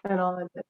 and all of it.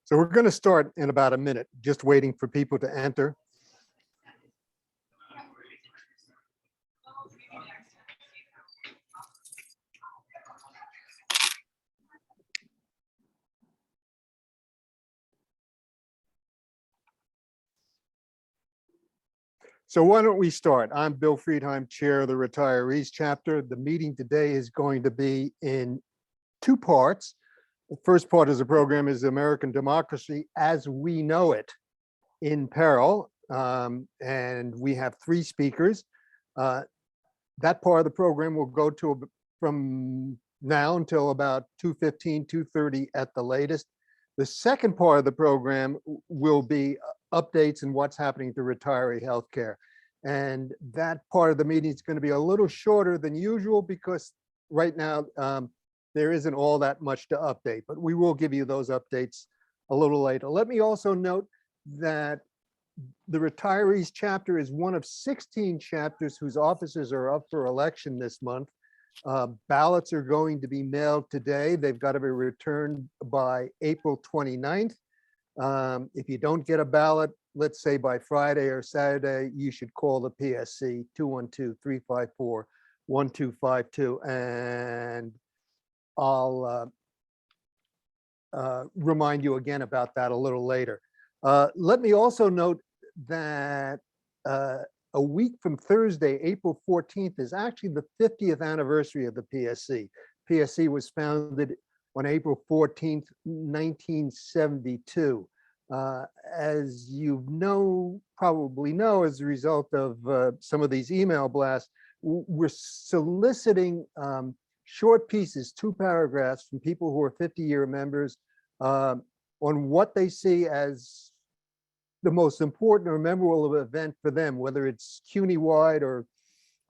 So we're going to start in about a minute, just waiting for people to enter. So why don't we start? I'm Bill Friedheim, Chair of the Retirees Chapter. The meeting today is going to be in two parts. The first part of the program is American Democracy as We Know It in Peril. And we have three speakers. That part of the program will go to from now until about 2:15, 2:30 at the latest. The second part of the program will be updates and what's happening to retiree healthcare. And that part of the meeting is going to be a little shorter than usual because right now there isn't all that much to update, but we will give you those updates a little later. Let me also note that the Retirees Chapter is one of 16 chapters whose offices are up for election this month. Ballots are going to be mailed today. They've got to be returned by April 29th. If you don't get a ballot, let's say by Friday or Saturday, you should call the PSC 212-354-1252, and I'll remind you again about that a little later. Let me also note that a week from Thursday, April 14th, is actually the 50th anniversary of the PSC. PSC was founded on April 14th, 1972. As you probably know, as a result of some of these email blasts, we're soliciting short pieces, 2 paragraphs from people who are 50-year members on what they see as the most important or memorable event for them, whether it's CUNY-wide or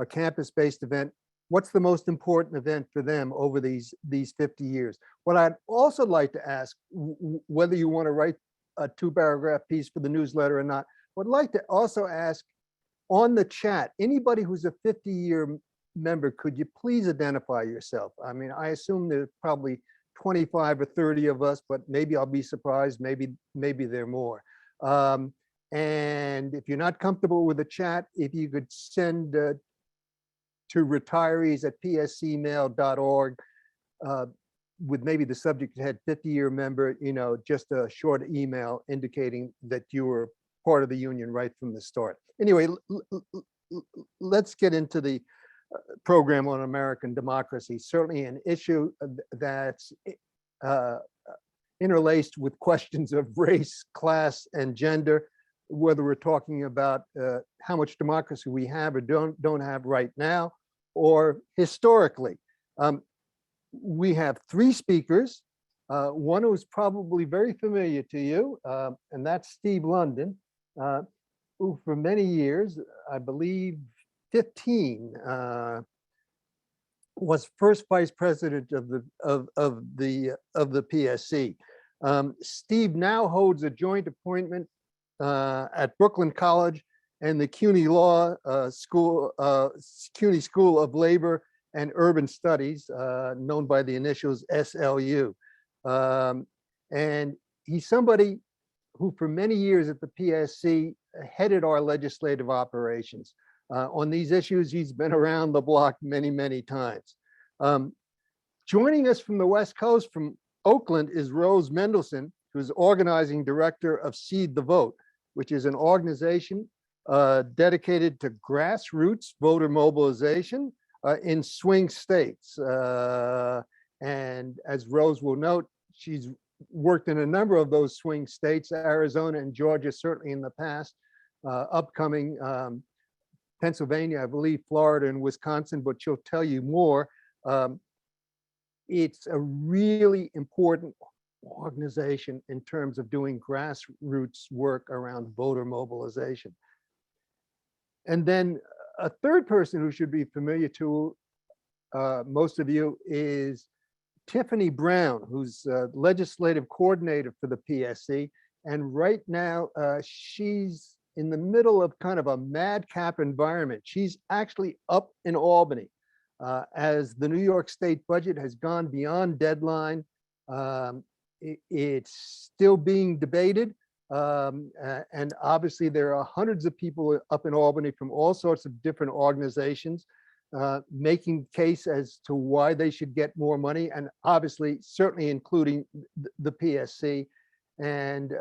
a campus-based event. What's the most important event for them over these 50 years? What I'd also like to ask, whether you want to write a 2-paragraph piece for the newsletter or not, would like to also ask on the chat, anybody who's a 50-year member, could you please identify yourself? I mean, I assume there's probably 25 or 30 of us, but maybe I'll be surprised. Maybe there are more. And if you're not comfortable with the chat, if you could send to retirees@pscmail.org with maybe the subject head 50-year member, just a short email indicating that you were part of the union right from the start. Anyway, let's get into the program on American democracy. Certainly an issue that's interlaced with questions of race, class, and gender, whether we're talking about how much democracy we have or don't have right now, or historically. We have 3 speakers, one who's probably very familiar to you, and that's Steve London, who for many years, I believe 15, was first vice president of the PSC. Steve now holds a joint appointment at Brooklyn College and the CUNY Law School, CUNY School of Labor and Urban Studies, known by the initials SLU. And he's somebody who for many years at the PSC headed our legislative operations. On these issues, he's been around the block many, many times. Joining us from the West Coast, from Oakland, is Rose Mendelson, who's organizing director of Seed the Vote, which is an organization dedicated to grassroots voter mobilization in swing states. And as Rose will note, she's worked in a number of those swing states, Arizona and Georgia, certainly in the past, upcoming Pennsylvania, I believe, Florida and Wisconsin, but she'll tell you more. Um, it's a really important organization in terms of doing grassroots work around voter mobilization. And then a third person who should be familiar to most of you is Tiffany Brown, who's legislative coordinator for the PSC. And right now, she's in the middle of kind of a madcap environment. She's actually up in Albany as the New York State budget has gone beyond deadline. It's still being debated. And obviously there are hundreds of people up in Albany from all sorts of different organizations making case as to why they should get more money, and obviously certainly including the PSC. And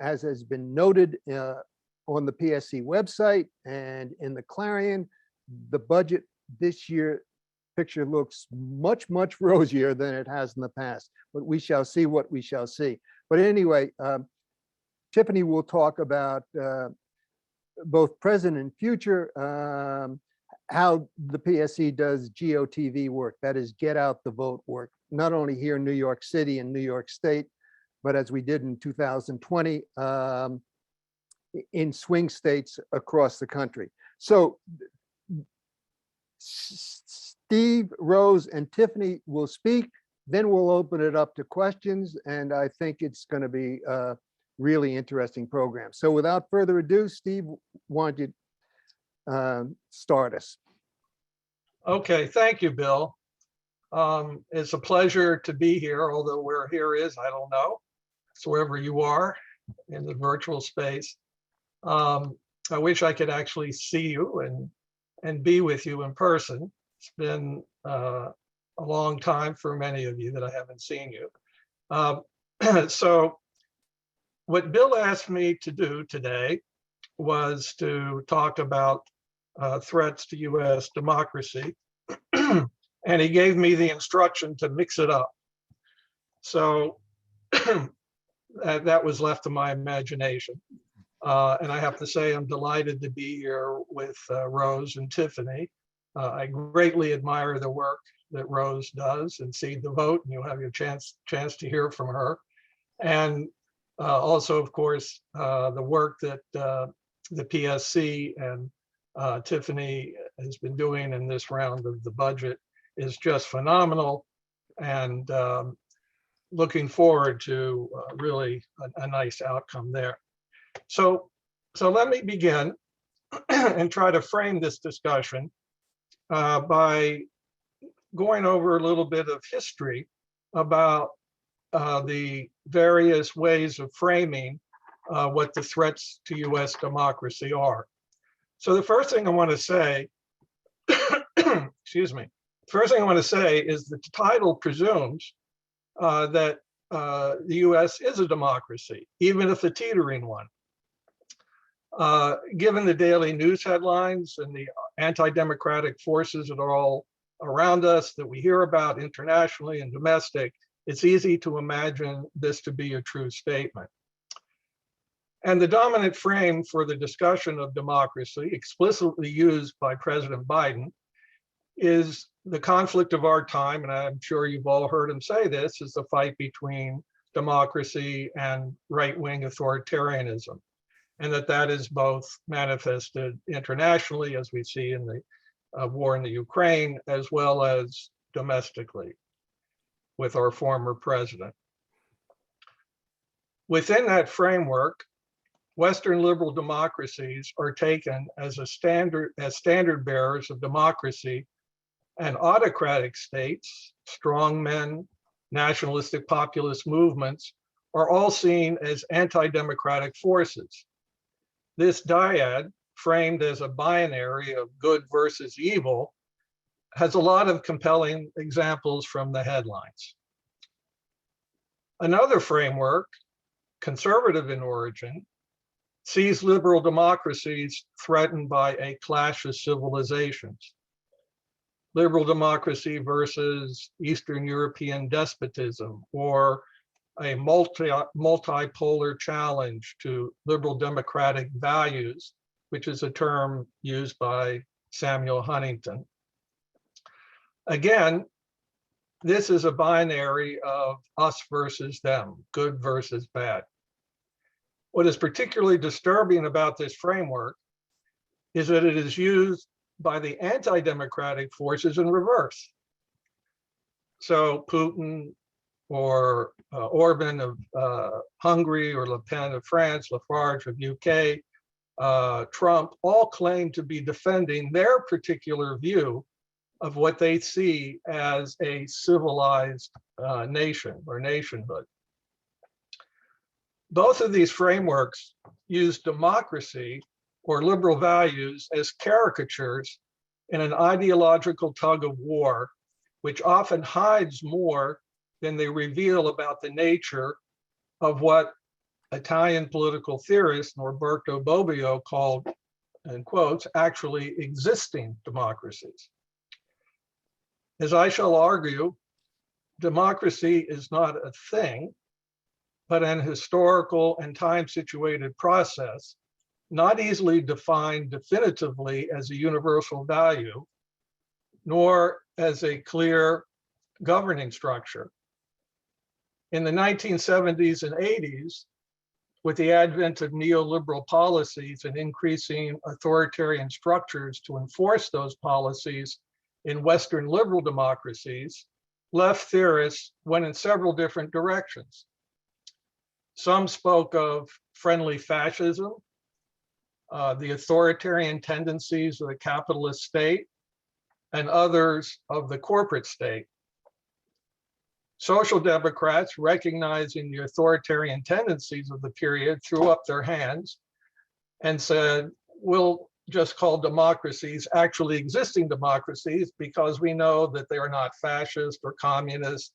as has been noted on the PSC website and in the Clarion, the budget this year picture looks much, much rosier than it has in the past, but we shall see what we shall see. But anyway, Tiffany will talk about both present and future, how the PSC does GOTV work, that is get out the vote work, not only here in New York City and New York State, but as we did in 2020 in swing states across the country. So Steve, Rose, and Tiffany will speak, then we'll open it up to questions, and I think it's going to be a really interesting program. So without further ado, Steve, why don't you start us? Okay, thank you, Bill. It's a pleasure to be here, although where here is, I don't know. It's wherever you are in the virtual space. I wish I could actually see you and be with you in person. It's been a long time for many of you that I haven't seen you. So what Bill asked me to do today was to talk about threats to US democracy. And he gave me the instruction to mix it up. So that was left to my imagination. And I have to say, I'm delighted to be here with Rose and Tiffany. I greatly admire the work that Rose does in Seed the Vote, and you'll have your chance to hear from her. And also, of course, the work that the PSC and Tiffany has been doing in this round of the budget is just phenomenal, and looking forward to really a nice outcome there. So let me begin and try to frame this discussion by going over a little bit of history about the various ways of framing what the threats to US democracy are. So the first thing I want to say, excuse me, first thing I want to say is that the title presumes that the US is a democracy, even if a teetering one. Given the daily news headlines and the anti-democratic forces that are all around us that we hear about internationally and domestic, it's easy to imagine this to be a true statement. And the dominant frame for the discussion of democracy, explicitly used by President Biden, is the conflict of our time, and I'm sure you've all heard him say this, is the fight between democracy and right-wing authoritarianism, and that is both manifested internationally, as we see in the war in the Ukraine, as well as domestically with our former president. Within that framework, Western liberal democracies are taken as standard bearers of democracy, and autocratic states, strongmen, nationalistic populist movements are all seen as anti-democratic forces. This dyad, framed as a binary of good versus evil, has a lot of compelling examples from the headlines. Another framework, conservative in origin, sees liberal democracies threatened by a clash of civilizations. Liberal democracy versus Eastern European despotism, or a multipolar challenge to liberal democratic values, which is a term used by Samuel Huntington. Again, this is a binary of us versus them, good versus bad. What is particularly disturbing about this framework is that it is used by the anti-democratic forces in reverse. So Putin or Orban of Hungary, or Le Pen of France, Lafarge of UK, Trump, all claim to be defending their particular view of what they see as a civilized nation or nationhood. Both of these frameworks use democracy or liberal values as caricatures in an ideological tug of war, which often hides more than they reveal about the nature of what Italian political theorist Norberto Bobbio called, in quotes, actually existing democracies. As I shall argue, democracy is not a thing, but an historical and time-situated process, not easily defined definitively as a universal value, nor as a clear governing structure. In the 1970s and 80s, with the advent of neoliberal policies and increasing authoritarian structures to enforce those policies in Western liberal democracies, left theorists went in several different directions. Some spoke of friendly fascism, the authoritarian tendencies of the capitalist state, and others of the corporate state. Social democrats, recognizing the authoritarian tendencies of the period, threw up their hands and said, we'll just call democracies actually existing democracies because we know that they are not fascist or communist,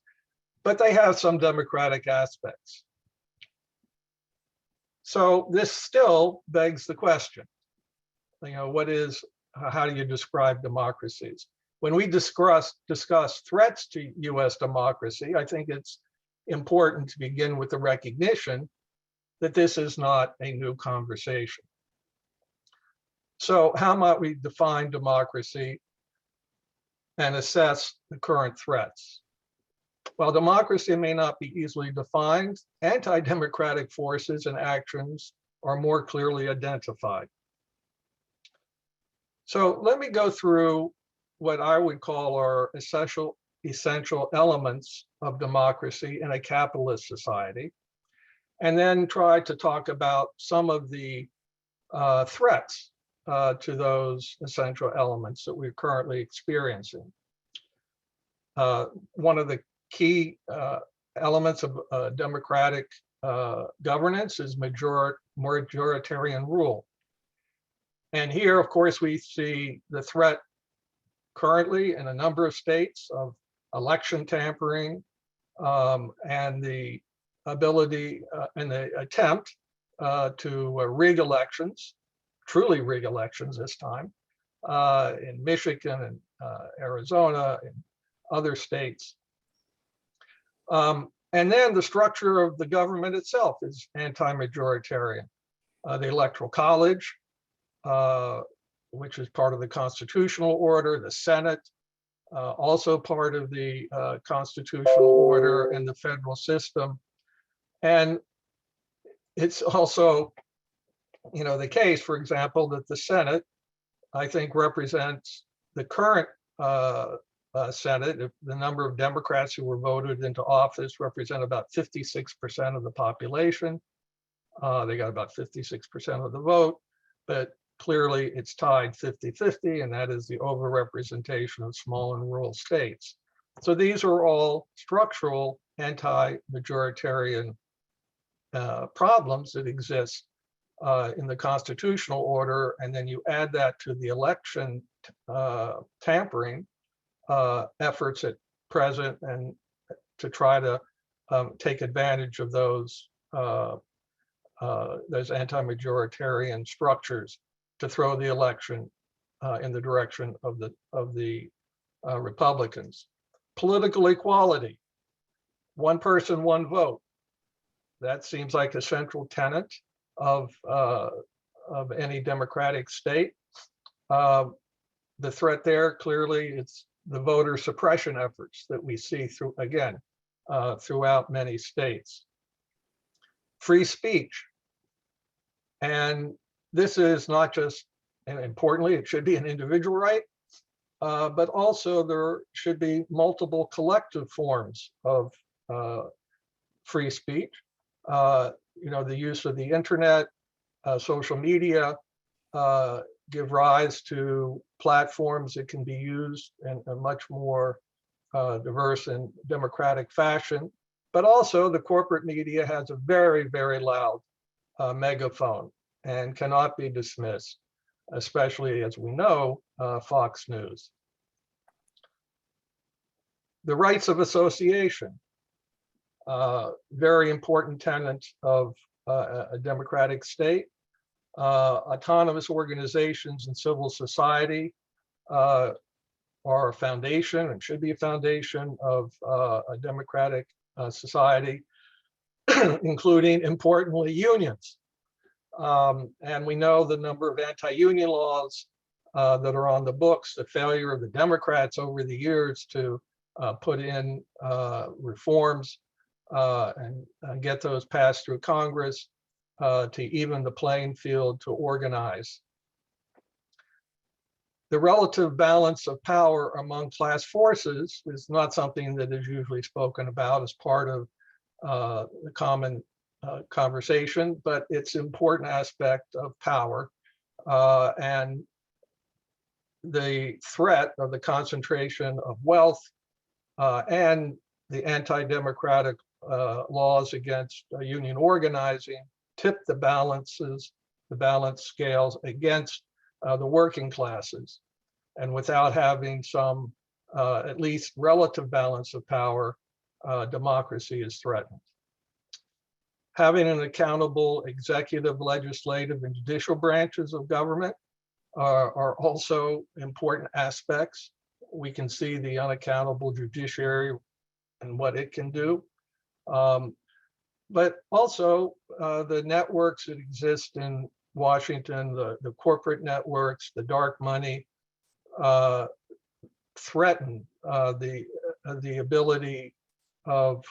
but they have some democratic aspects. So this still begs the question, how do you describe democracies? When we discuss threats to US democracy, I think it's important to begin with the recognition that this is not a new conversation. So how might we define democracy and assess the current threats? While democracy may not be easily defined, anti-democratic forces and actions are more clearly identified. So let me go through what I would call our essential elements of democracy in a capitalist society, and then try to talk about some of the threats to those essential elements that we're currently experiencing. One of the key elements of democratic governance is majoritarian rule. And here, of course, we see the threat currently in a number of states of election tampering and the ability and the attempt to rig elections, truly rig elections this time, in Michigan and Arizona and other states. And then the structure of the government itself is anti-majoritarian. The Electoral College, which is part of the constitutional order, the Senate, also part of the constitutional order, and the federal system. And it's also, the case, for example, that the Senate, I think, represents the current Senate. The number of Democrats who were voted into office represent about 56% of the population. They got about 56% of the vote, but clearly it's tied 50-50, and that is the overrepresentation of small and rural states. So these are all structural anti-majoritarian problems that exist in the constitutional order, and then you add that to the election tampering efforts at present, and to try to take advantage of those anti-majoritarian structures to throw the election in the direction of the Republicans. Political equality, one person, one vote. That seems like a central tenet of any democratic state. The threat there, clearly, it's the voter suppression efforts that we see throughout many states. Free speech. And this is not just, and importantly, it should be an individual right, but also there should be multiple collective forms of free speech. The use of the internet, social media, give rise to platforms that can be used in a much more diverse and democratic fashion. But also the corporate media has a very, very loud megaphone and cannot be dismissed, especially, as we know, Fox News. The rights of association, very important tenet of a democratic state. Autonomous organizations and civil society are a foundation and should be a foundation of a democratic society, including, importantly, unions. And we know the number of anti-union laws that are on the books, the failure of the Democrats over the years to put in reforms and get those passed through Congress to even the playing field to organize. The relative balance of power among class forces is not something that is usually spoken about as part of the common conversation, but it's an important aspect of power. And the threat of the concentration of wealth and the anti-democratic laws against union organizing tip the balance scales against the working classes. And without having some at least relative balance of power, democracy is threatened. Having an accountable executive, legislative, and judicial branches of government are also important aspects. We can see the unaccountable judiciary and what it can do. But also the networks that exist in Washington, the corporate networks, the dark money, threaten the ability of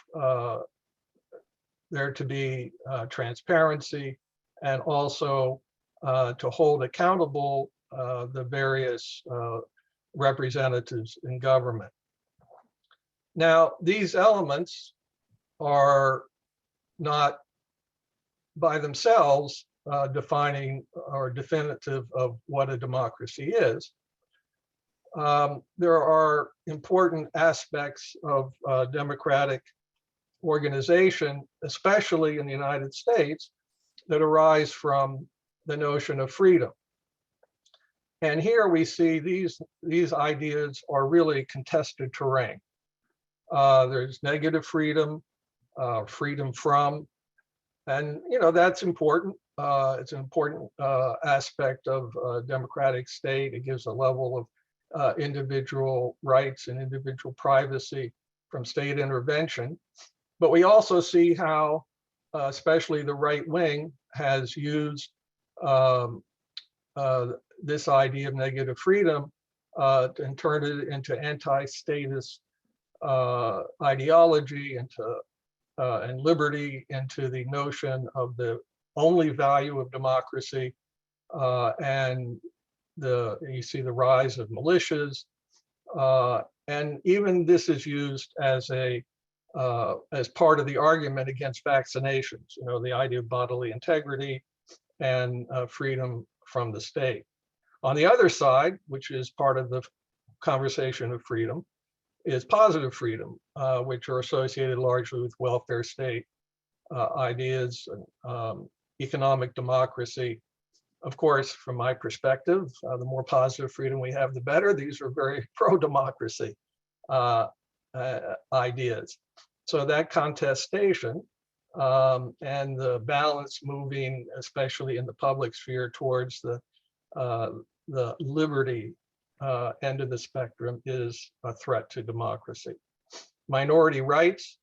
there to be transparency and also to hold accountable the various representatives in government. Now, these elements are not by themselves defining or definitive of what a democracy is. There are important aspects of democratic organization, especially in the United States, that arise from the notion of freedom. And here we see these ideas are really contested terrain. There's negative freedom, freedom from, and that's important. It's an important aspect of a democratic state. It gives a level of individual rights and individual privacy from state intervention. But we also see how, especially the right wing, has used this idea of negative freedom and turned it into anti-statist ideology, and liberty, into the notion of the only value of democracy, and you see the rise of militias, and even this is used as part of the argument against vaccinations. The idea of bodily integrity and freedom from the state. On the other side, which is part of the conversation of freedom, is positive freedom, which are associated largely with welfare state ideas and economic democracy. Of course, from my perspective, the more positive freedom we have, the better. These are very pro-democracy ideas. So that contestation and the balance moving, especially in the public sphere, towards the liberty end of the spectrum is a threat to democracy. Minority rights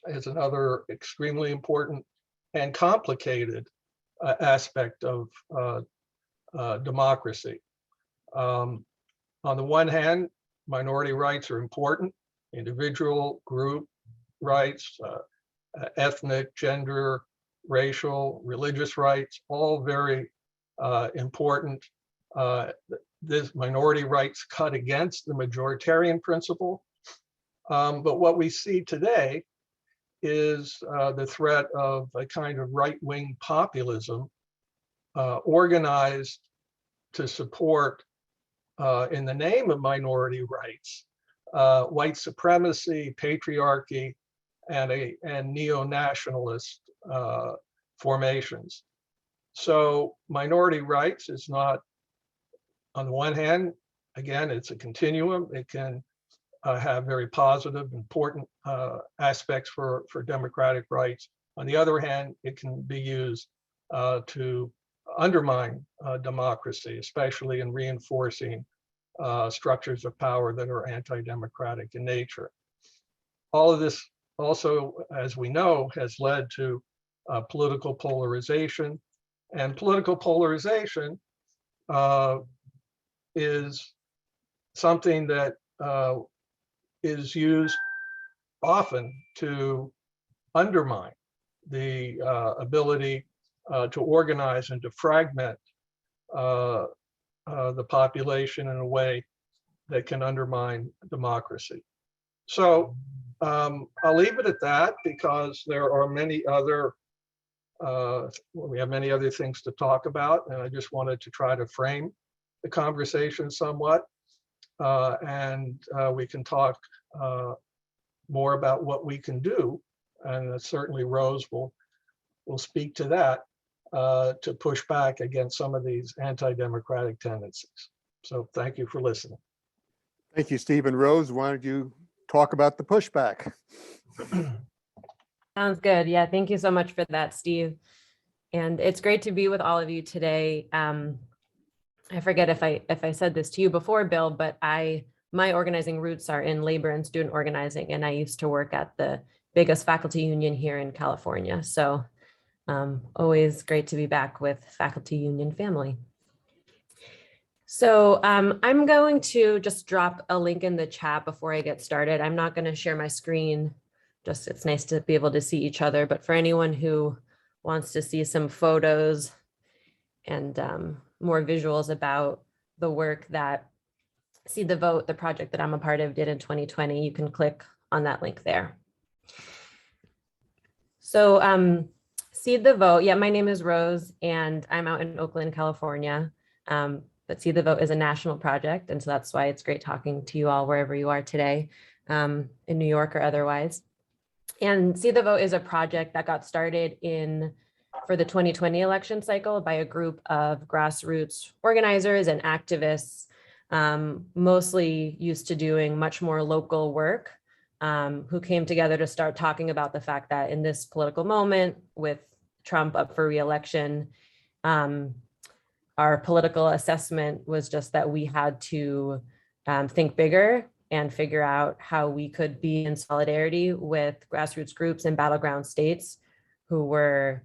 is another extremely important and complicated aspect of democracy. On the one hand, minority rights are important, individual, group rights, ethnic, gender, racial, religious rights, all very important. This minority rights cut against the majoritarian principle. But what we see today is the threat of a kind of right-wing populism organized to support, in the name of minority rights, white supremacy, patriarchy, and neo-nationalist formations. So minority rights is not, on the one hand, again, it's a continuum. It can have very positive, important aspects for democratic rights. On the other hand, it can be used to undermine democracy, especially in reinforcing structures of power that are anti-democratic in nature. All of this also, as we know, has led to political polarization, and political polarization is something that is used often to undermine the ability to organize and to fragment the population in a way that can undermine democracy. So I'll leave it at that, because there are many other, we have many other things to talk about, and I just wanted to try to frame the conversation somewhat, and we can talk more about what we can do, and certainly Rose will speak to that, to push back against some of these anti-democratic tendencies. So thank you for listening. Thank you, Steve and Rose. Why don't you talk about the pushback? Sounds good. Yeah, thank you so much for that, Steve. And it's great to be with all of you today. I forget if I said this to you before, Bill, but my organizing roots are in labor and student organizing, and I used to work at the biggest faculty union here in California. So always great to be back with faculty union family. So I'm going to just drop a link in the chat before I get started. I'm not going to share my screen. Just it's nice to be able to see each other. But for anyone who wants to see some photos and more visuals about the work that Seed the Vote, the project that I'm a part of, did in 2020, you can click on that link there. So Seed the Vote, yeah, my name is Rose and I'm out in Oakland, California. But Seed the Vote is a national project. And so that's why it's great talking to you all wherever you are today, in New York or otherwise. And Seed the Vote is a project that got started for the 2020 election cycle by a group of grassroots organizers and activists, mostly used to doing much more local work, who came together to start talking about the fact that in this political moment with Trump up for re-election, our political assessment was just that we had to think bigger and figure out how we could be in solidarity with grassroots groups in battleground states who were,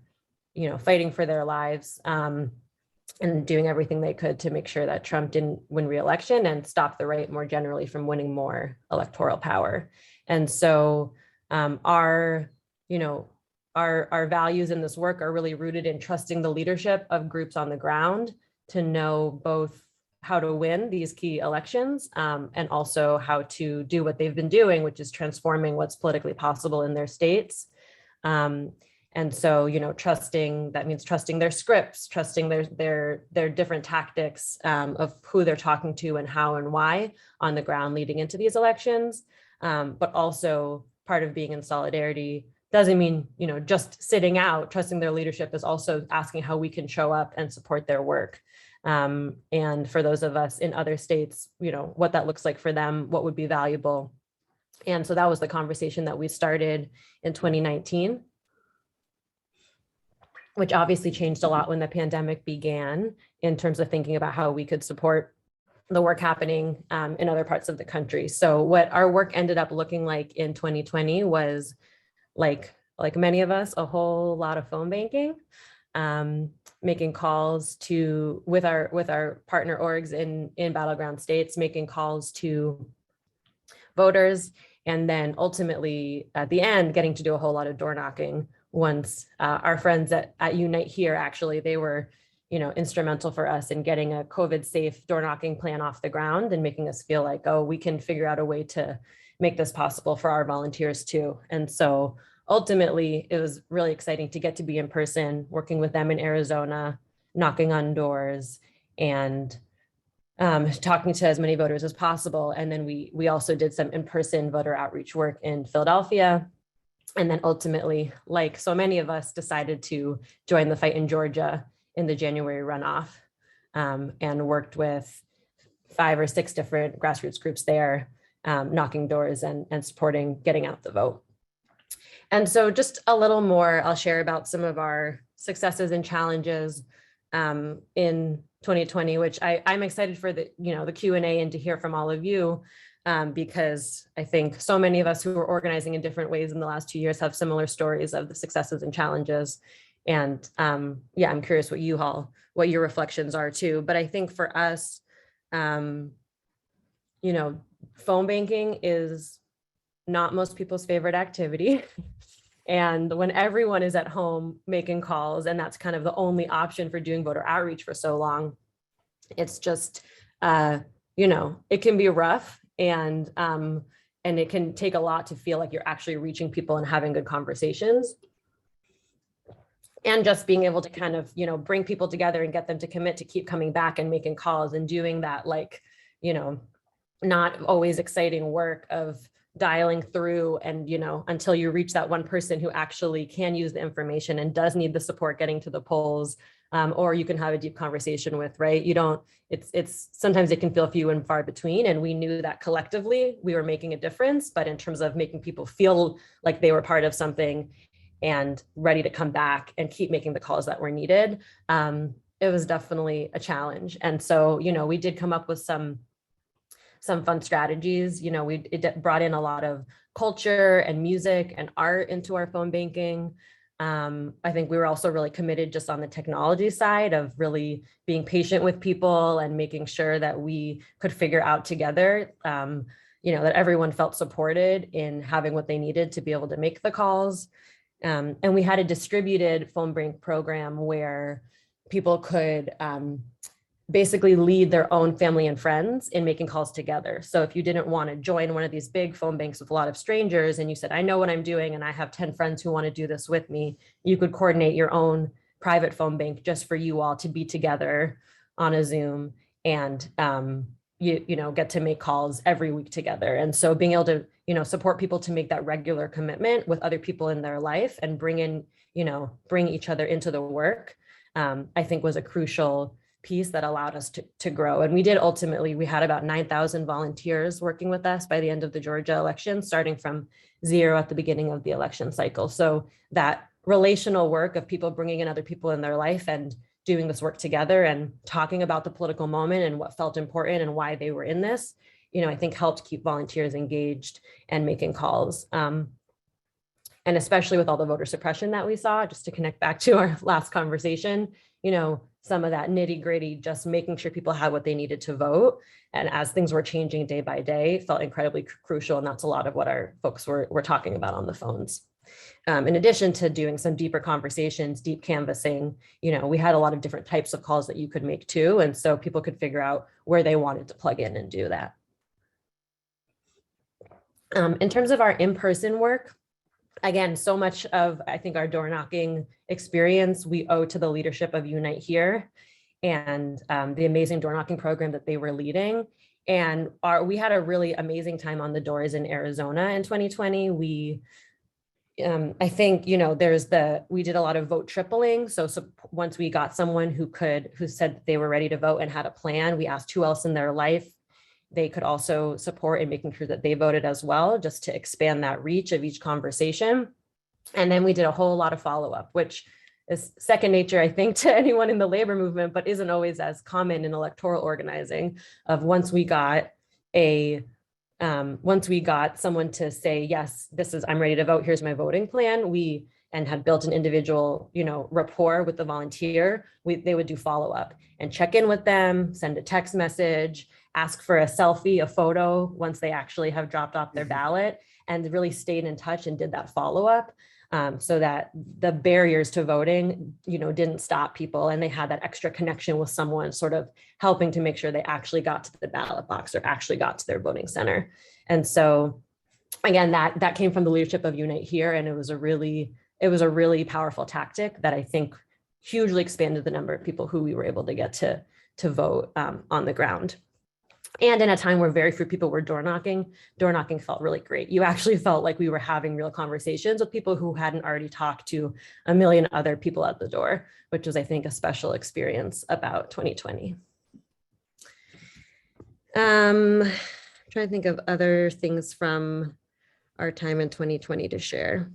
fighting for their lives and doing everything they could to make sure that Trump didn't win re-election and stop the right more generally from winning more electoral power. And so our values in this work are really rooted in trusting the leadership of groups on the ground to know both how to win these key elections and also how to do what they've been doing, which is transforming what's politically possible in their states. And so, that means trusting their scripts, trusting their different tactics of who they're talking to and how and why on the ground leading into these elections. But also part of being in solidarity doesn't mean, just sitting out. Trusting their leadership is also asking how we can show up and support their work. And for those of us in other states, what that looks like for them, what would be valuable. And so that was the conversation that we started in 2019, which obviously changed a lot when the pandemic began in terms of thinking about how we could support the work happening in other parts of the country. So what our work ended up looking like in 2020 was like many of us, a whole lot of phone banking, making calls with our partner orgs in battleground states, making calls to voters. And then ultimately at the end, getting to do a whole lot of door knocking once our friends at Unite Here, actually, they were, instrumental for us in getting a COVID safe door knocking plan off the ground and making us feel like, oh, we can figure out a way to make this possible for our volunteers too. And so ultimately it was really exciting to get to be in person, working with them in Arizona, knocking on doors and talking to as many voters as possible. And then we also did some in-person voter outreach work in Philadelphia. And then ultimately, like so many of us, decided to join the fight in Georgia in the January runoff, and worked with 5 or 6 different grassroots groups there, knocking doors and supporting getting out the vote. And so just a little more, I'll share about some of our successes and challenges in 2020, which I'm excited for the Q&A and to hear from all of you, because I think so many of us who are organizing in different ways in the last 2 years have similar stories of the successes and challenges. And yeah, I'm curious what your reflections are too. But I think for us, phone banking is not most people's favorite activity. And when everyone is at home making calls, and that's kind of the only option for doing voter outreach for so long, it's just, it can be rough, and it can take a lot to feel like you're actually reaching people and having good conversations. And just being able to kind of, bring people together and get them to commit to keep coming back and making calls and doing that, not always exciting work of dialing through and, until you reach that one person who actually can use the information and does need the support getting to the polls, or you can have a deep conversation with, right? It's sometimes it can feel few and far between. And we knew that collectively we were making a difference, but in terms of making people feel like they were part of something and ready to come back and keep making the calls that were needed, it was definitely a challenge. And so, we did come up with some fun strategies. It brought in a lot of culture and music and art into our phone banking. I think we were also really committed just on the technology side of really being patient with people and making sure that we could figure out together, that everyone felt supported in having what they needed to be able to make the calls. And we had a distributed phone bank program where people could basically lead their own family and friends in making calls together. So if you didn't want to join one of these big phone banks with a lot of strangers and you said, I know what I'm doing and I have 10 friends who want to do this with me, you could coordinate your own private phone bank just for you all to be together on a Zoom and get to make calls every week together. And so being able to, support people to make that regular commitment with other people in their life and bring each other into the work, I think was a crucial piece that allowed us to grow. And we had about 9,000 volunteers working with us by the end of the Georgia election, starting from 0 at the beginning of the election cycle. So that relational work of people bringing in other people in their life and doing this work together and talking about the political moment and what felt important and why they were in this, I think helped keep volunteers engaged and making calls. And especially with all the voter suppression that we saw, just to connect back to our last conversation, some of that nitty gritty, just making sure people had what they needed to vote. And as things were changing day by day, felt incredibly crucial. And that's a lot of what our folks were talking about on the phones. In addition to doing some deeper conversations, deep canvassing, we had a lot of different types of calls that you could make too. And so people could figure out where they wanted to plug in and do that. In terms of our in-person work, again, so much of, I think, our door knocking experience we owe to the leadership of Unite Here and the amazing door knocking program that they were leading. And we had a really amazing time on the doors in Arizona in 2020. I think, we did a lot of vote tripling. So once we got someone who said they were ready to vote and had a plan, we asked who else in their life they could also support in making sure that they voted as well, just to expand that reach of each conversation. And then we did a whole lot of follow-up, which is second nature, I think, to anyone in the labor movement, but isn't always as common in electoral organizing. Of once we got someone to say, yes, I'm ready to vote, here's my voting plan, and had built an individual, rapport with the volunteer, they would do follow-up and check in with them, send a text message, ask for a selfie, a photo once they actually have dropped off their ballot, and really stayed in touch and did that follow-up. So that the barriers to voting, didn't stop people, and they had that extra connection with someone sort of helping to make sure they actually got to the ballot box or actually got to their voting center. And so again, that came from the leadership of Unite Here, and it was a really powerful tactic that I think hugely expanded the number of people who we were able to get to vote on the ground. And in a time where very few people were door knocking felt really great. You actually felt like we were having real conversations with people who hadn't already talked to a million other people at the door, which was, I think, a special experience about 2020. Trying to think of other things from our time in 2020 to share.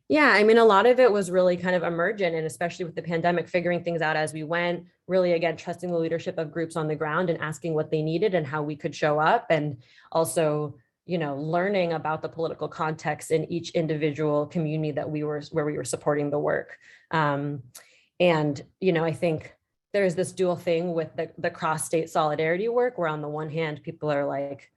Yeah, I mean, a lot of it was really kind of emergent, and especially with the pandemic, figuring things out as we went, really, again, trusting the leadership of groups on the ground and asking what they needed and how we could show up. And also, learning about the political context in each individual community where we were supporting the work. And, I think there's this dual thing with the cross-state solidarity work, where on the one hand, people are like,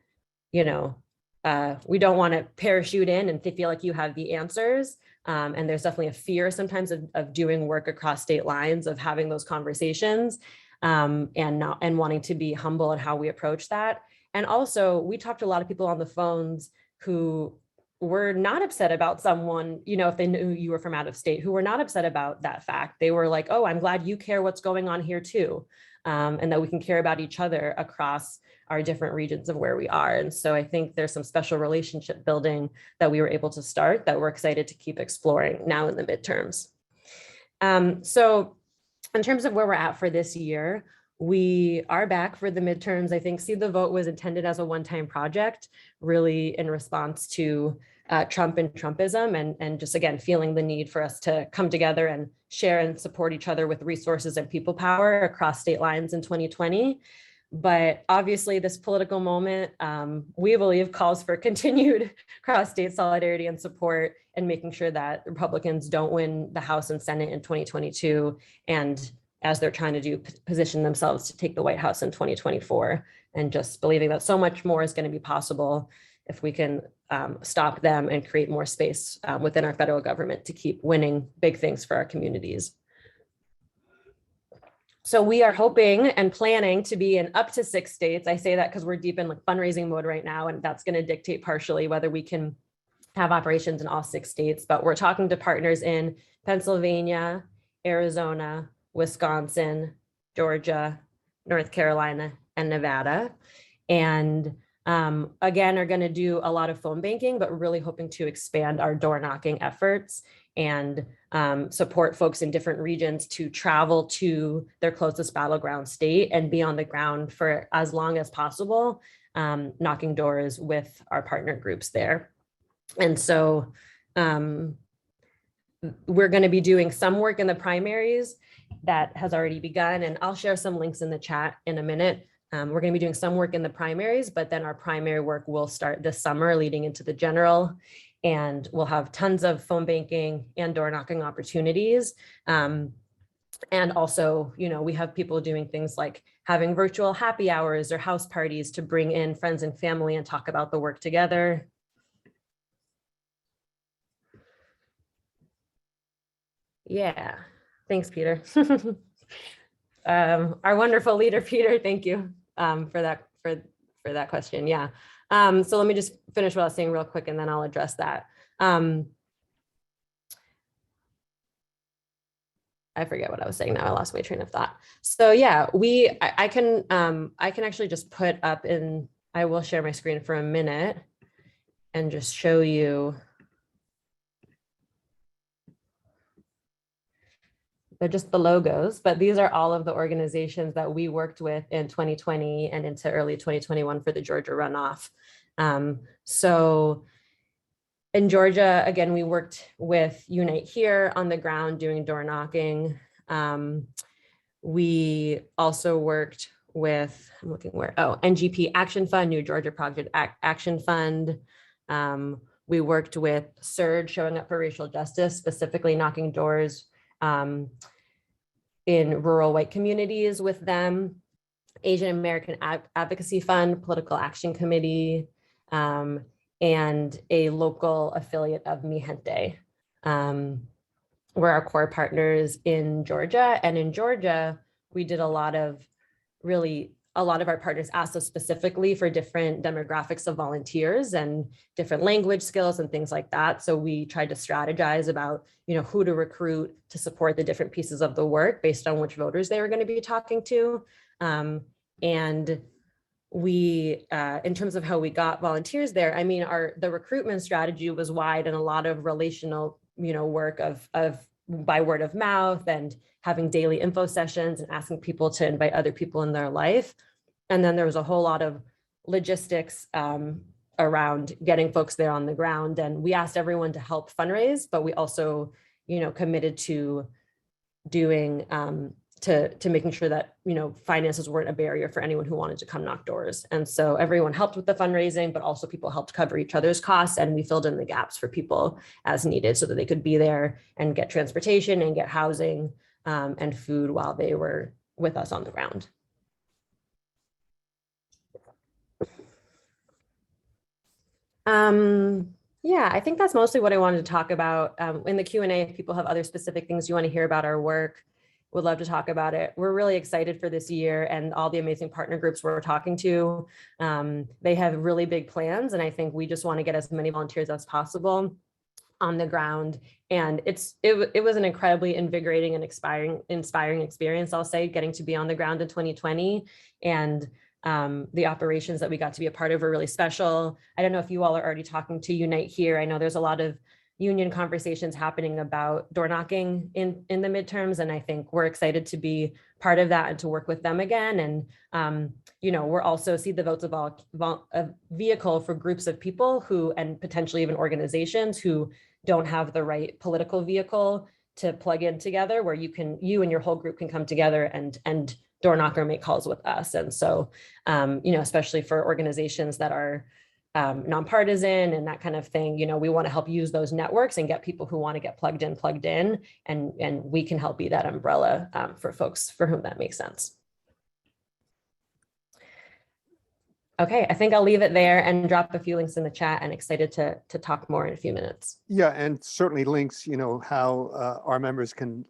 we don't want to parachute in and they feel like you have the answers. And there's definitely a fear sometimes of doing work across state lines, of having those conversations, and wanting to be humble in how we approach that. And also, we talked to a lot of people on the phones who were not upset about someone, if they knew you were from out of state, who were not upset about that fact. They were like, oh, I'm glad you care what's going on here too. And that we can care about each other across our different regions of where we are. And so I think there's some special relationship building that we were able to start that we're excited to keep exploring now in the midterms. So in terms of where we're at for this year, we are back for the midterms. I think See the Vote was intended as a one-time project, really in response to Trump and Trumpism, and just, again, feeling the need for us to come together and share and support each other with resources and people power across state lines in 2020. But obviously this political moment, we believe, calls for continued cross-state solidarity and support, and making sure that Republicans don't win the House and Senate in 2022. And as they're trying to do, position themselves to take the White House in 2024, and just believing that so much more is going to be possible if we can stop them and create more space within our federal government to keep winning big things for our communities. So we are hoping and planning to be in up to 6 states. I say that because we're deep in fundraising mode right now, and that's going to dictate partially whether we can have operations in all 6 states. But we're talking to partners in Pennsylvania, Arizona, Wisconsin, Georgia, North Carolina, and Nevada. And again, are going to do a lot of phone banking, but really hoping to expand our door knocking efforts and support folks in different regions to travel to their closest battleground state and be on the ground for as long as possible, knocking doors with our partner groups there. And so we're going to be doing some work in the primaries that has already begun, and I'll share some links in the chat in a minute. We're going to be doing some work in the primaries, but then our primary work will start this summer leading into the general, and we'll have tons of phone banking and door knocking opportunities. And also, we have people doing things like having virtual happy hours or house parties to bring in friends and family and talk about the work together. Yeah, thanks, Peter. Our wonderful leader, Peter, thank you for that question. Yeah. So let me just finish what I was saying real quick, and then I'll address that. I forget what I was saying now. I lost my train of thought. So yeah, I can actually just put up in, I will share my screen for a minute and just show you. They're just the logos, but these are all of the organizations that we worked with in 2020 and into early 2021 for the Georgia runoff. So in Georgia, again, we worked with Unite Here on the ground doing door knocking. We also worked with, I'm looking where, NGP Action Fund, New Georgia Project Action Fund. We worked with Surge, showing up for racial justice, specifically knocking doors in rural white communities with them. Asian American Advocacy Fund, Political Action Committee, and a local affiliate of Mi Gente. We're our core partners in Georgia. And in Georgia, we did a lot of our partners asked us specifically for different demographics of volunteers and different language skills and things like that. So we tried to strategize about, who to recruit to support the different pieces of the work based on which voters they were going to be talking to. And we, in terms of how we got volunteers there, I mean, the recruitment strategy was wide and a lot of relational, work of by word of mouth and having daily info sessions and asking people to invite other people in their life. And then there was a whole lot of logistics around getting folks there on the ground. And we asked everyone to help fundraise, but we also, committed to doing, to making sure that, finances weren't a barrier for anyone who wanted to come knock doors. And so everyone helped with the fundraising, but also people helped cover each other's costs. And we filled in the gaps for people as needed so that they could be there and get transportation and get housing and food while they were with us on the ground. Yeah, I think that's mostly what I wanted to talk about. In the Q&A, if people have other specific things you want to hear about our work, would love to talk about it. We're really excited for this year and all the amazing partner groups we're talking to. They have really big plans, and I think we just want to get as many volunteers as possible on the ground. And it was an incredibly invigorating and inspiring experience, I'll say, getting to be on the ground in 2020. And the operations that we got to be a part of were really special. I don't know if you all are already talking to Unite Here. I know there's a lot of union conversations happening about door knocking in the midterms. And I think we're excited to be part of that and to work with them again. And, we're also See the Vote's a vehicle for groups of people who, and potentially even organizations who don't have the right political vehicle to plug in together, where you and your whole group can come together and door knock or make calls with us. And so, especially for organizations that are nonpartisan and that kind of thing, we want to help use those networks and get people who want to get plugged in, and we can help be that umbrella for folks for whom that makes sense. Okay, I think I'll leave it there and drop a few links in the chat, and excited to talk more in a few minutes. Yeah, and certainly links, how our members can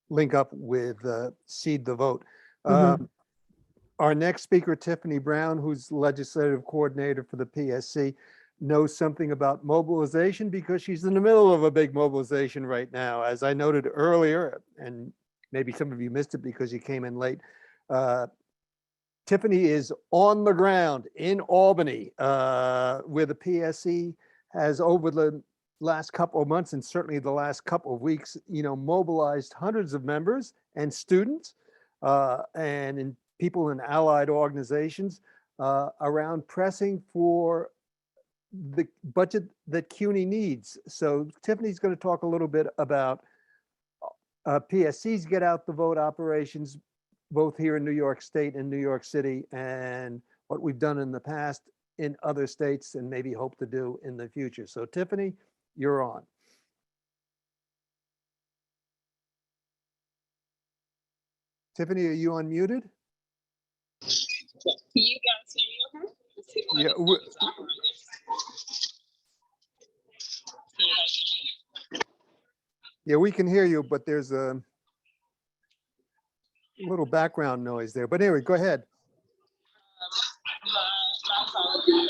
link up with Seed the Vote. Our next speaker, Tiffany Brown, who's legislative coordinator for the PSC, knows something about mobilization because she's in the middle of a big mobilization right now. As I noted earlier, and maybe some of you missed it because you came in late, Tiffany is on the ground in Albany, where the PSC has, over the last couple of months and certainly the last couple of weeks, mobilized hundreds of members and students and people in allied organizations around pressing for the budget that CUNY needs. So Tiffany's going to talk a little bit about PSC's Get Out the Vote operations, both here in New York State and New York City, and what we've done in the past in other states and maybe hope to do in the future. So Tiffany, you're on. Tiffany, are you unmuted? Can you guys hear me okay? Yeah. Can you guys hear me? Yeah, we can hear you, but there's a little background noise there. But anyway, go ahead. My apologies.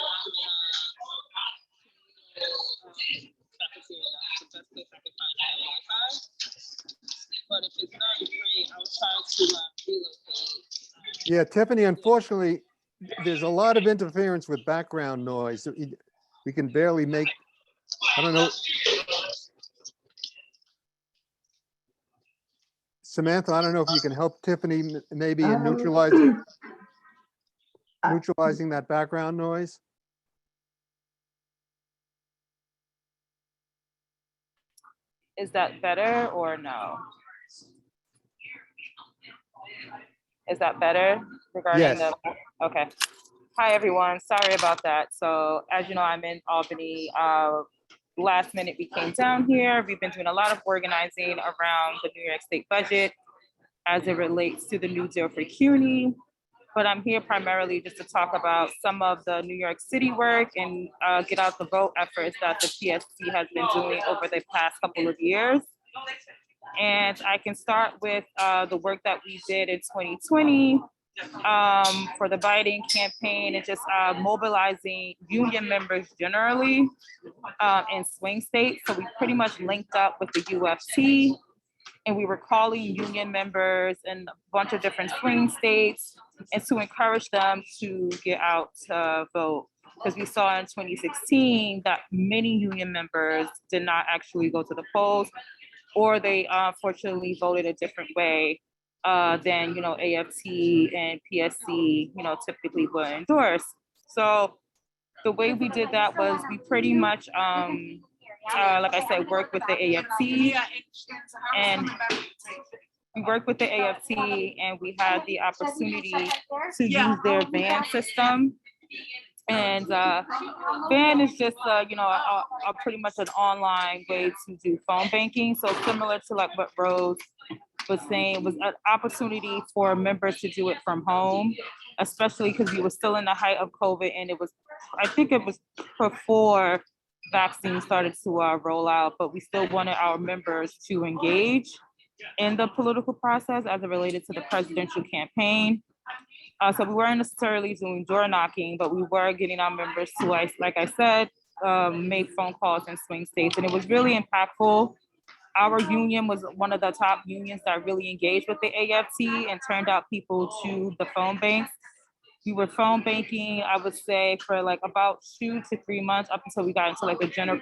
But if it's not great, I'll try to relocate. Yeah, Tiffany, unfortunately, there's a lot of interference with background noise. We can barely make, I don't know. Samantha, I don't know if you can help Tiffany maybe in neutralizing that background noise. Is that better or no? Is that better regarding Yes. Okay. Hi, everyone. Sorry about that. So as you know, I'm in Albany. Last minute, we came down here. We've been doing a lot of organizing around the New York State budget as it relates to the new deal for CUNY. but I'm here primarily just to talk about some of the New York City work and get out the vote efforts that the PSC has been doing over the past couple of years. And I can start with the work that we did in 2020 for the Biden campaign and just mobilizing union members generally in swing states. So we pretty much linked up with the UFC, and we were calling union members in a bunch of different swing states and to encourage them to get out to vote. Because we saw in 2016 that many union members did not actually go to the polls, or they unfortunately voted a different way than, you know, AFT and PSC, you know, typically would endorse. So the way we did that was we pretty much, like I said, worked with the AFT, and we worked with the AFT, and we had the opportunity to use their van system. And van is just, you know, a pretty much an online way to do phone banking. So similar to like what Rose was saying, was an opportunity for members to do it from home, especially because we were still in the height of COVID, and it was, I think it was before vaccines started to roll out, but we still wanted our members to engage in the political process as it related to the presidential campaign. So we weren't necessarily doing door knocking, but we were getting our members to, like I said, make phone calls in swing states, and it was really impactful. Our union was one of the top unions that really engaged with the AFT and turned out people to the phone banks. We were phone banking, I would say, for like about 2 to 3 months up until we got into like the general,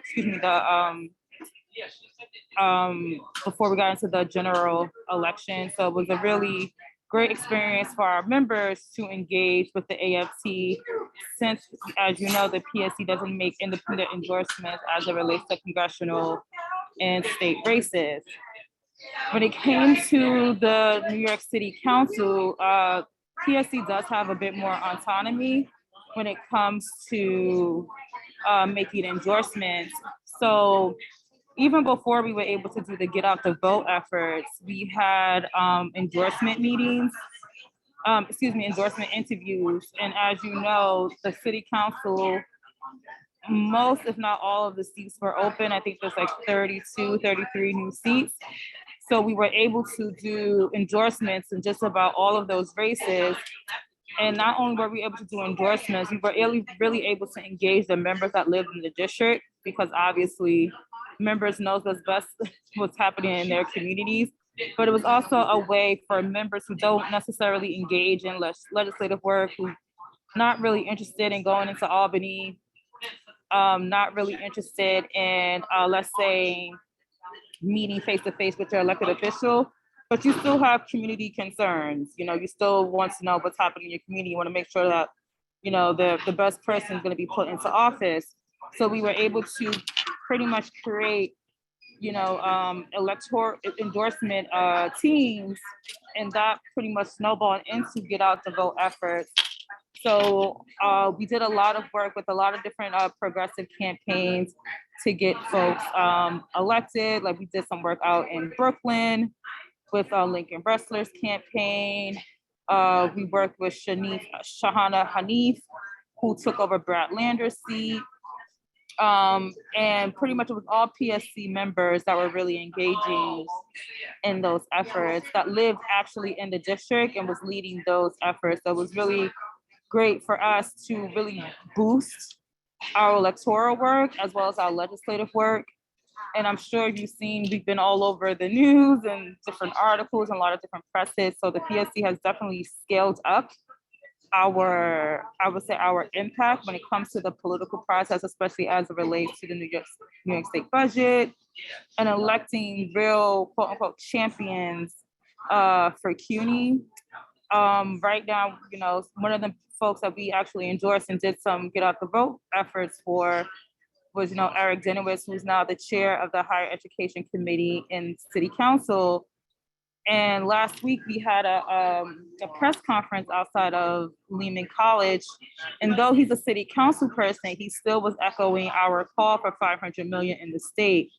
before we got into the general election. So it was a really great experience for our members to engage with the AFT, since, as you know, the PSC doesn't make independent endorsements as it relates to congressional and state races. When it came to the New York City Council, PSC does have a bit more autonomy when it comes to making endorsements. So even before we were able to do the get out the vote efforts, we had endorsement meetings, endorsement interviews. And as you know, the city council, most, if not all of the seats were open. I think there's like 32, 33 new seats. So we were able to do endorsements in just about all of those races. And not only were we able to do endorsements, we were really able to engage the members that lived in the district, because obviously members knows what's best, what's happening in their communities. But it was also a way for members who don't necessarily engage in legislative work, who not really interested in going into Albany, not really interested in, let's say, meeting face to face with your elected official, but you still have community concerns. You know, you still want to know what's happening in your community. You want to make sure that, you know, the best person is going to be put into office. So we were able to pretty much create, you know, electoral endorsement teams, and that pretty much snowballed into get out the vote efforts. So we did a lot of work with a lot of different progressive campaigns to get folks elected. Like we did some work out in Brooklyn with Lincoln Wrestlers campaign. We worked with Shahana Hanif, who took over Brad Lander's seat. And pretty much it was all PSC members that were really engaging in those efforts, that lived actually in the district and was leading those efforts. So it was really great for us to really boost our electoral work as well as our legislative work. And I'm sure you've seen, we've been all over the news and different articles and a lot of different presses. So the PSC has definitely scaled up our, I would say, our impact when it comes to the political process, especially as it relates to the New York State budget and electing real quote unquote champions for CUNY. Right now, you know, one of the folks that we actually endorsed and did some get out the vote efforts for was, you know, Eric Denowitz, who's now the chair of the Higher Education Committee in City Council. And last week we had a press conference outside of Lehman College. And though he's a city council person, he still was echoing our call for 500 million in the state.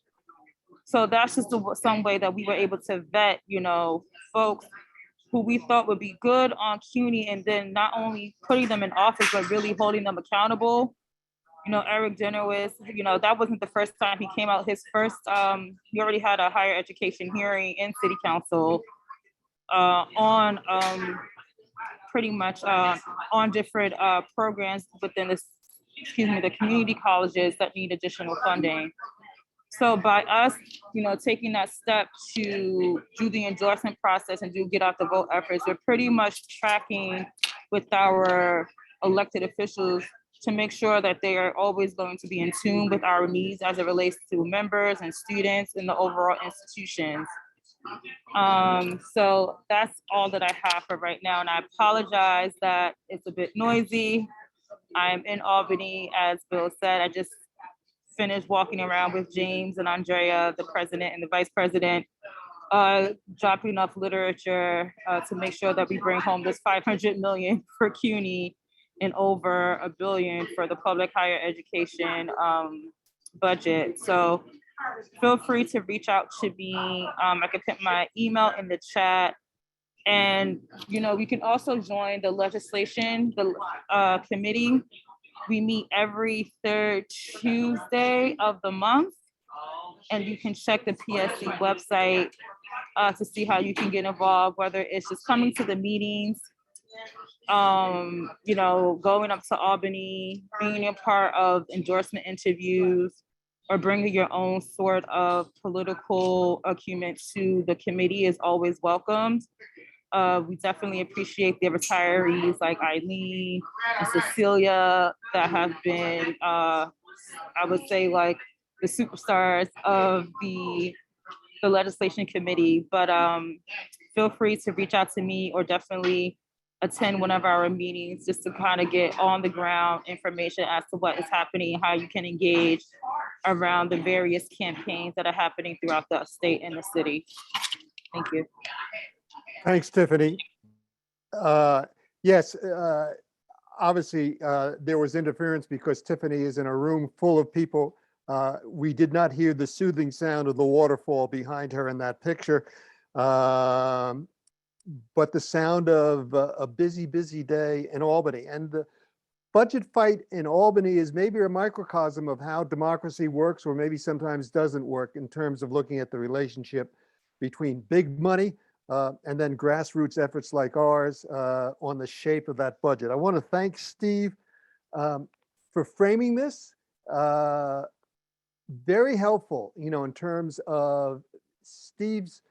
So that's just some way that we were able to vet, you know, folks who we thought would be good on CUNY, and then not only putting them in office, but really holding them accountable. You know, Eric Dinowitz, you know, that wasn't the first time he came out. His first, he already had a higher education hearing in city council on pretty much on different programs within this, the community colleges that need additional funding. So by us, you know, taking that step to do the endorsement process and do get out the vote efforts, we're pretty much tracking with our elected officials to make sure that they are always going to be in tune with our needs as it relates to members and students in the overall institutions. So that's all that I have for right now. And I apologize that it's a bit noisy. I'm in Albany, as Bill said. I just finished walking around with James and Andrea, the president and the vice president, dropping off literature to make sure that we bring home this 500 million for CUNY and over $1 billion for the public higher education budget. So feel free to reach out to me. I can put my email in the chat. And, you know, we can also join the legislation, the committee. We meet every third Tuesday of the month. And you can check the PSC website to see how you can get involved, whether it's just coming to the meetings, you know, going up to Albany, being a part of endorsement interviews, or bringing your own sort of political acumen to the committee is always welcomed. We definitely appreciate the retirees like Eileen and Cecilia that have been, I would say, like the superstars of the legislation committee. But feel free to reach out to me or definitely attend one of our meetings just to kind of get on the ground information as to what is happening and how you can engage around the various campaigns that are happening throughout the state and the city. Thank you. Thanks, Tiffany. Yes, obviously there was interference because Tiffany is in a room full of people. We did not hear the soothing sound of the waterfall behind her in that picture. But the sound of a busy, busy day in Albany. And the budget fight in Albany is maybe a microcosm of how democracy works, or maybe sometimes doesn't work, in terms of looking at the relationship between big money and then grassroots efforts like ours on the shape of that budget. I want to thank Steve for framing this. Very helpful, you know, in terms of Steve's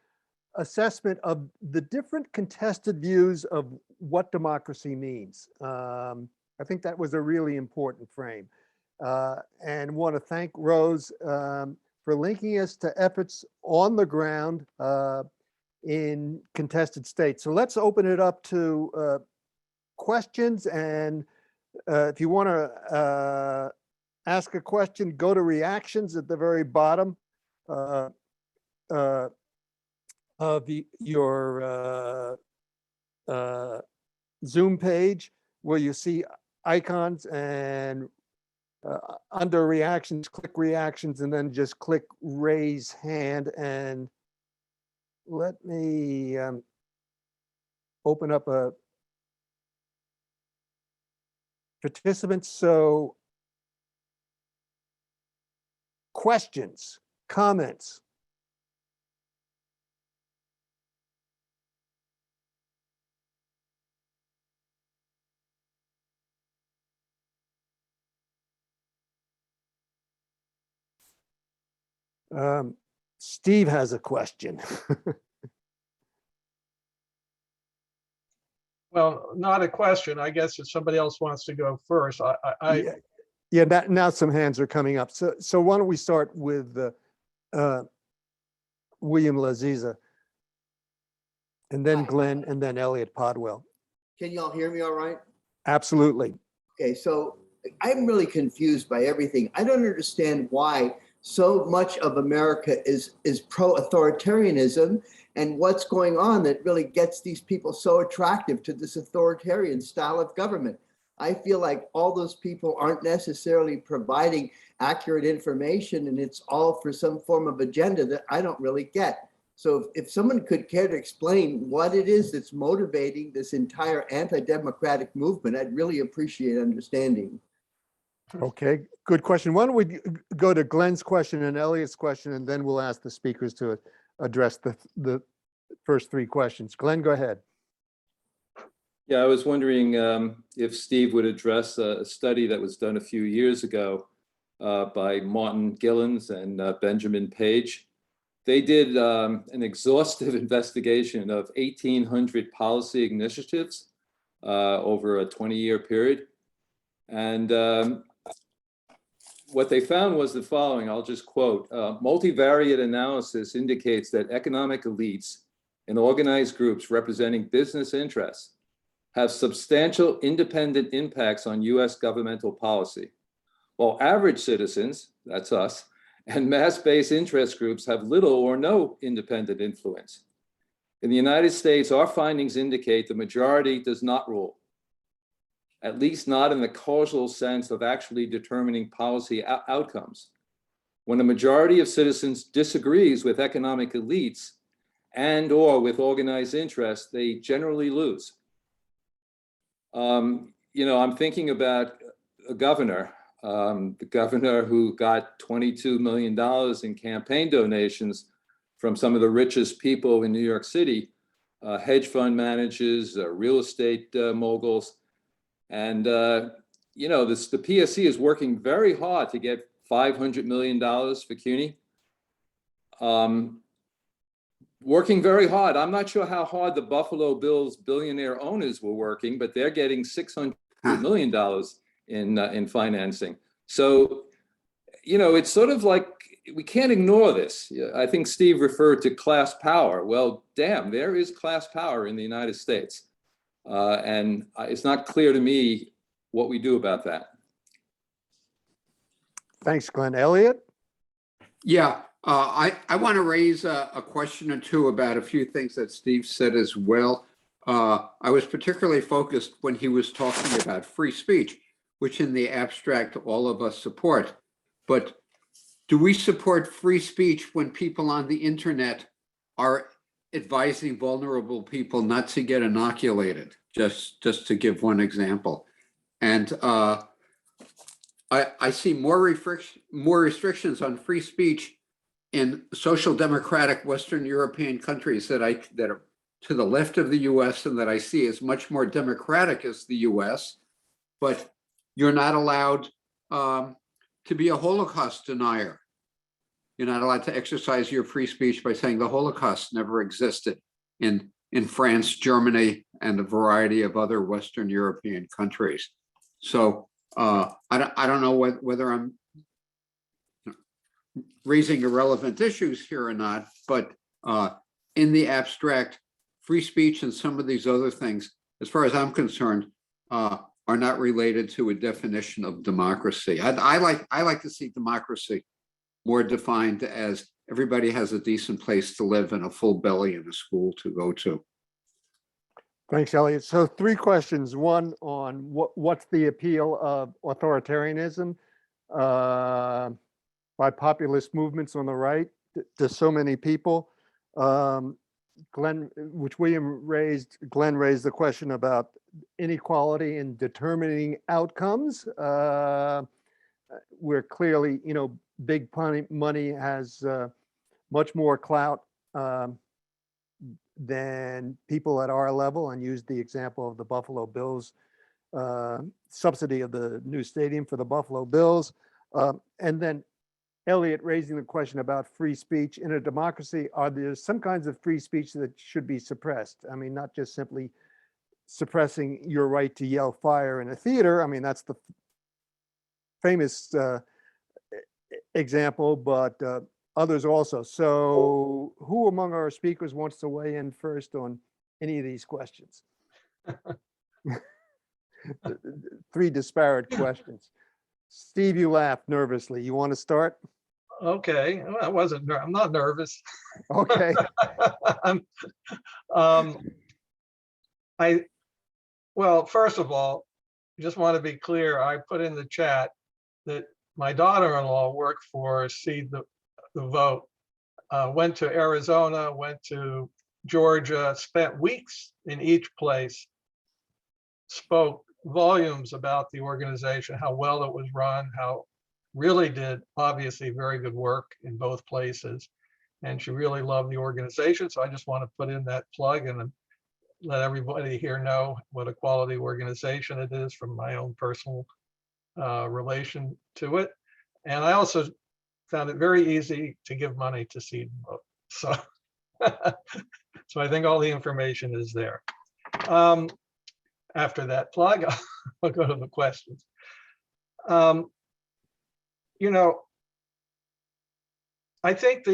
assessment of the different contested views of what democracy means. I think that was a really important frame. And want to thank Rose for linking us to efforts on the ground in contested states. So let's open it up to questions. And if you want to ask a question, go to reactions at the very bottom of your Zoom page, where you see icons, and under reactions, click reactions, and then just click raise hand. And let me open up a participants. So questions, comments. Steve has a question. Well, not a question. I guess if somebody else wants to go first, Yeah, now some hands are coming up. So why don't we start with William Laziza, and then Glenn, and then Elliot Podwell. Can y'all hear me all right? Absolutely. Okay, so I'm really confused by everything. I don't understand why so much of America is pro-authoritarianism, and what's going on that really gets these people so attractive to this authoritarian style of government. I feel like all those people aren't necessarily providing accurate information, and it's all for some form of agenda that I don't really get. So if someone could care to explain what it is that's motivating this entire anti-democratic movement, I'd really appreciate understanding. Okay, good question. Why don't we go to Glenn's question and Elliot's question, and then we'll ask the speakers to address the first three questions. Glenn, go ahead. Yeah, I was wondering if Steve would address a study that was done a few years ago by Martin Gillens and Benjamin Page. They did an exhaustive investigation of 1,800 policy initiatives over a 20-year period. And what they found was the following, I'll just quote, multivariate analysis indicates that economic elites and organized groups representing business interests have substantial independent impacts on US governmental policy, while average citizens, that's us, and mass-based interest groups have little or no independent influence. In the United States, our findings indicate the majority does not rule, at least not in the causal sense of actually determining policy outcomes. When a majority of citizens disagrees with economic elites and or with organized interests, they generally lose. I'm thinking about a governor, the governor who got $22 million in campaign donations from some of the richest people in New York City, hedge fund managers, real estate moguls. And, the PSC is working very hard to get $500 million for CUNY. Working very hard. I'm not sure how hard the Buffalo Bills billionaire owners were working, but they're getting $600 million in financing. So, it's sort of like, we can't ignore this. I think Steve referred to class power. Well, damn, there is class power in the United States. And it's not clear to me what we do about that. Thanks, Glenn. Elliot? Yeah, I want to raise a question or two about a few things that Steve said as well. I was particularly focused when he was talking about free speech, which in the abstract all of us support. But do we support free speech when people on the internet are advising vulnerable people not to get inoculated? Just to give one example. And I see more restrictions on free speech in social democratic Western European countries that are to the left of the US and that I see as much more democratic as the US, but you're not allowed to be a Holocaust denier. You're not allowed to exercise your free speech by saying the Holocaust never existed in France, Germany, and a variety of other Western European countries. So I don't know whether I'm raising irrelevant issues here or not, but in the abstract, free speech and some of these other things, as far as I'm concerned, are not related to a definition of democracy. I like to see democracy more defined as everybody has a decent place to live and a full belly and a school to go to. Thanks, Elliot. So three questions. One on what's the appeal of authoritarianism by populist movements on the right to so many people. Glenn raised the question about inequality in determining outcomes. Where clearly, big money has much more clout than people at our level, and used the example of the Buffalo Bills subsidy of the new stadium for the Buffalo Bills. And then Elliot raising the question about free speech in a democracy. Are there some kinds of free speech that should be suppressed? I mean, not just simply suppressing your right to yell fire in a theater. I mean, that's the famous example, but others also. So who among our speakers wants to weigh in first on any of these questions? Three disparate questions. Steve, you laughed nervously. You want to start? Okay, well, I'm not nervous. Okay. Well, first of all, just want to be clear. I put in the chat that my daughter-in-law worked for Seed the Vote went to Arizona, went to Georgia, spent weeks in each place, spoke volumes about the organization, how well it was run, how really did obviously very good work in both places. And she really loved the organization. So I just want to put in that plug and let everybody here know what a quality organization it is from my own personal relation to it. And I also found it very easy to give money to Seed and Vote. So, so I think all the information is there. After that plug, I'll go to the questions. You know, I think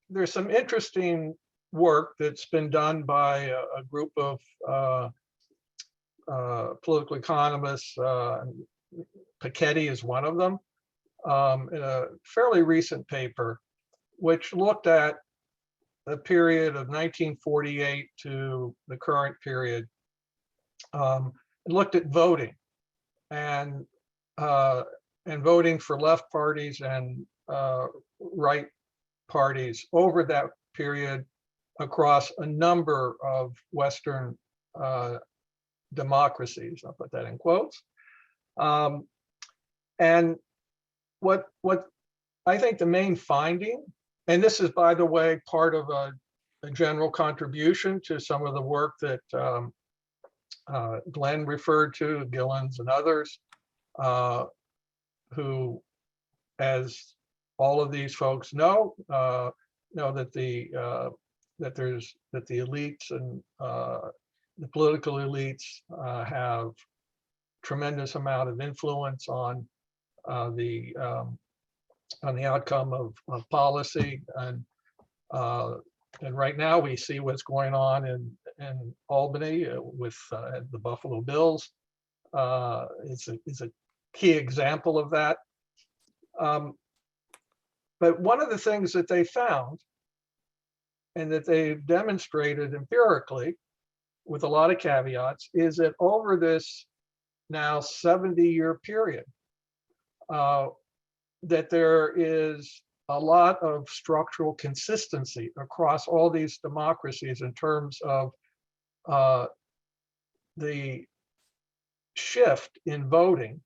there's some interesting work that's been done by a group of political economists. Piketty is one of them, in a fairly recent paper, which looked at the period of 1948 to the current period. It looked at voting and voting for left parties and right parties over that period across a number of Western democracies. I'll put that in quotes. And what I think the main finding, and this is, by the way, part of a general contribution to some of the work that Glenn referred to, Gillens and others, who, as all of these folks know that the elites and the political elites have tremendous amount of influence on the outcome of policy, and right now we see what's going on in Albany with the Buffalo Bills. Is a key example of that. But one of the things that they found, and that they demonstrated empirically with a lot of caveats, is that over this now 70-year period, that there is a lot of structural consistency across all these democracies in terms of the shift in voting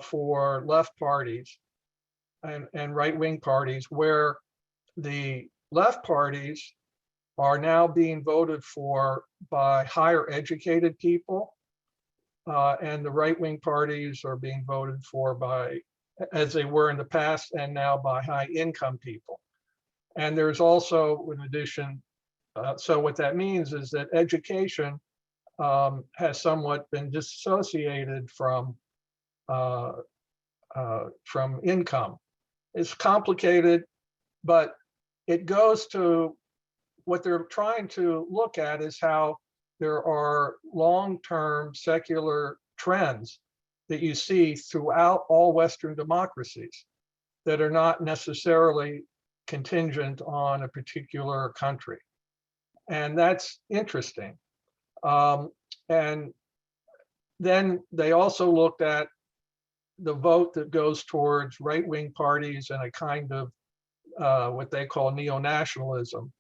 for left parties and right-wing parties, where the left parties are now being voted for by higher educated people, and the right-wing parties are being voted for by, as they were in the past, and now by high-income people. And there's also, in addition, so what that means is that education has somewhat been dissociated from income. It's complicated, but it goes to what they're trying to look at is how there are long-term secular trends that you see throughout all Western democracies that are not necessarily contingent on a particular country. And that's interesting. And then they also looked at the vote that goes towards right-wing parties and a kind of what they call neo-nationalism.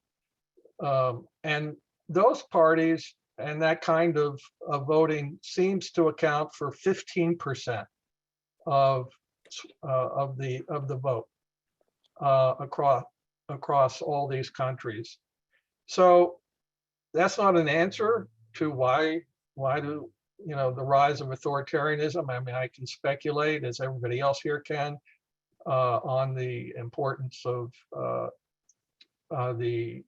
And those parties and that kind of voting seems to account for 15% of the vote across all these countries. So that's not an answer to why do the rise of authoritarianism. I mean, I can speculate, as everybody else here can, on the importance of the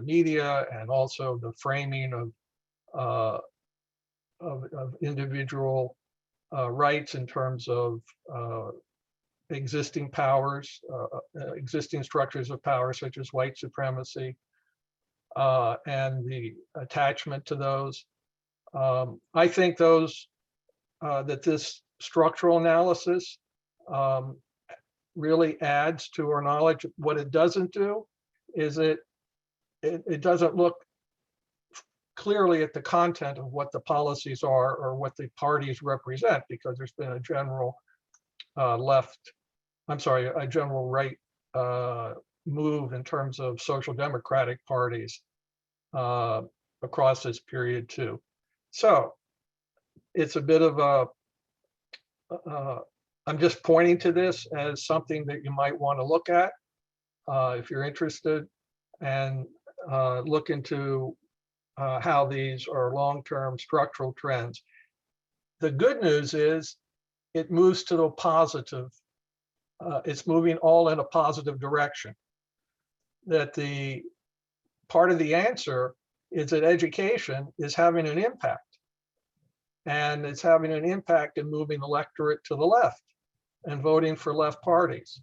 media, and also the framing of individual rights in terms of existing powers, existing structures of power, such as white supremacy, and the attachment to those. I think that this structural analysis really adds to our knowledge. What it doesn't do is it doesn't look clearly at the content of what the policies are or what the parties represent, because there's been a general a general right move in terms of social democratic parties across this period too. So it's a bit of I'm just pointing to this as something that you might want to look at if you're interested, and look into how these are long-term structural trends. The good news is it moves to the positive. It's moving all in a positive direction. That the part of the answer is that education is having an impact. And it's having an impact in moving the electorate to the left and voting for left parties.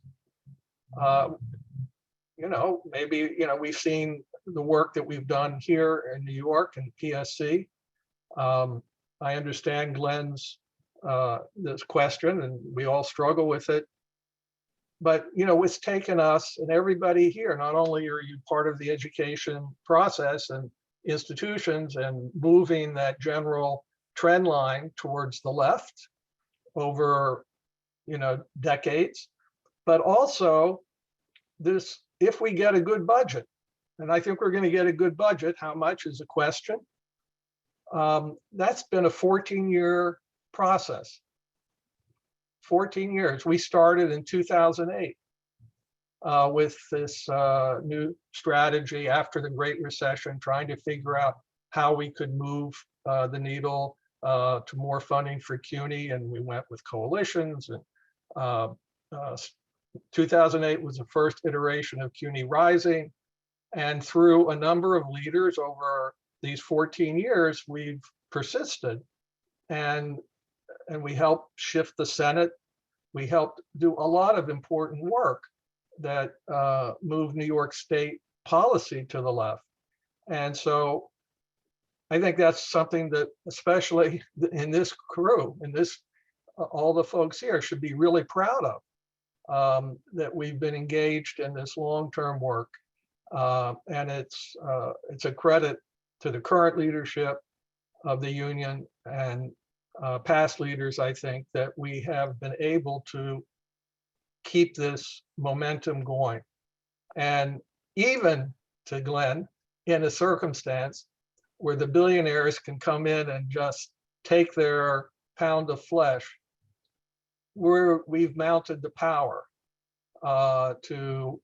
Maybe, we've seen the work that we've done here in New York and PSC. I understand Glenn's this question, and we all struggle with it. But, it's taken us and everybody here, not only are you part of the education process and institutions and moving that general trend line towards the left over, decades, but also this, if we get a good budget, and I think we're going to get a good budget, how much is a question. That's been a 14-year process. 14 years. We started in 2008 with this new strategy after the Great Recession, trying to figure out how we could move the needle to more funding for CUNY, and we went with coalitions. And 2008 was the first iteration of CUNY Rising, and through a number of leaders over these 14 years, we've persisted, and we helped shift the Senate. We helped do a lot of important work that moved New York State policy to the left. And so I think that's something that, especially in this crew, in this, all the folks here should be really proud of, that we've been engaged in this long-term work. And it's a credit to the current leadership of the union and past leaders, I think, that we have been able to keep this momentum going. And even to Glenn, in a circumstance where the billionaires can come in and just take their pound of flesh, we've mounted the power to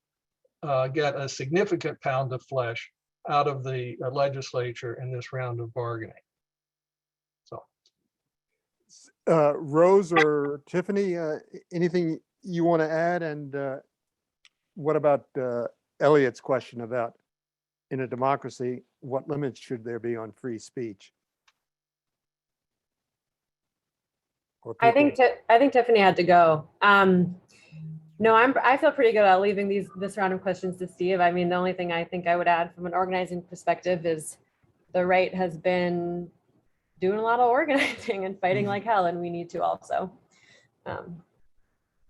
get a significant pound of flesh out of the legislature in this round of bargaining. So, Rose or Tiffany, anything you want to add? And what about Elliot's question about, in a democracy, what limits should there be on free speech? I think Tiffany had to go. No, I feel pretty good about leaving this round of questions to Steve. I mean, the only thing I think I would add from an organizing perspective is the right has been doing a lot of organizing and fighting like hell, and we need to also.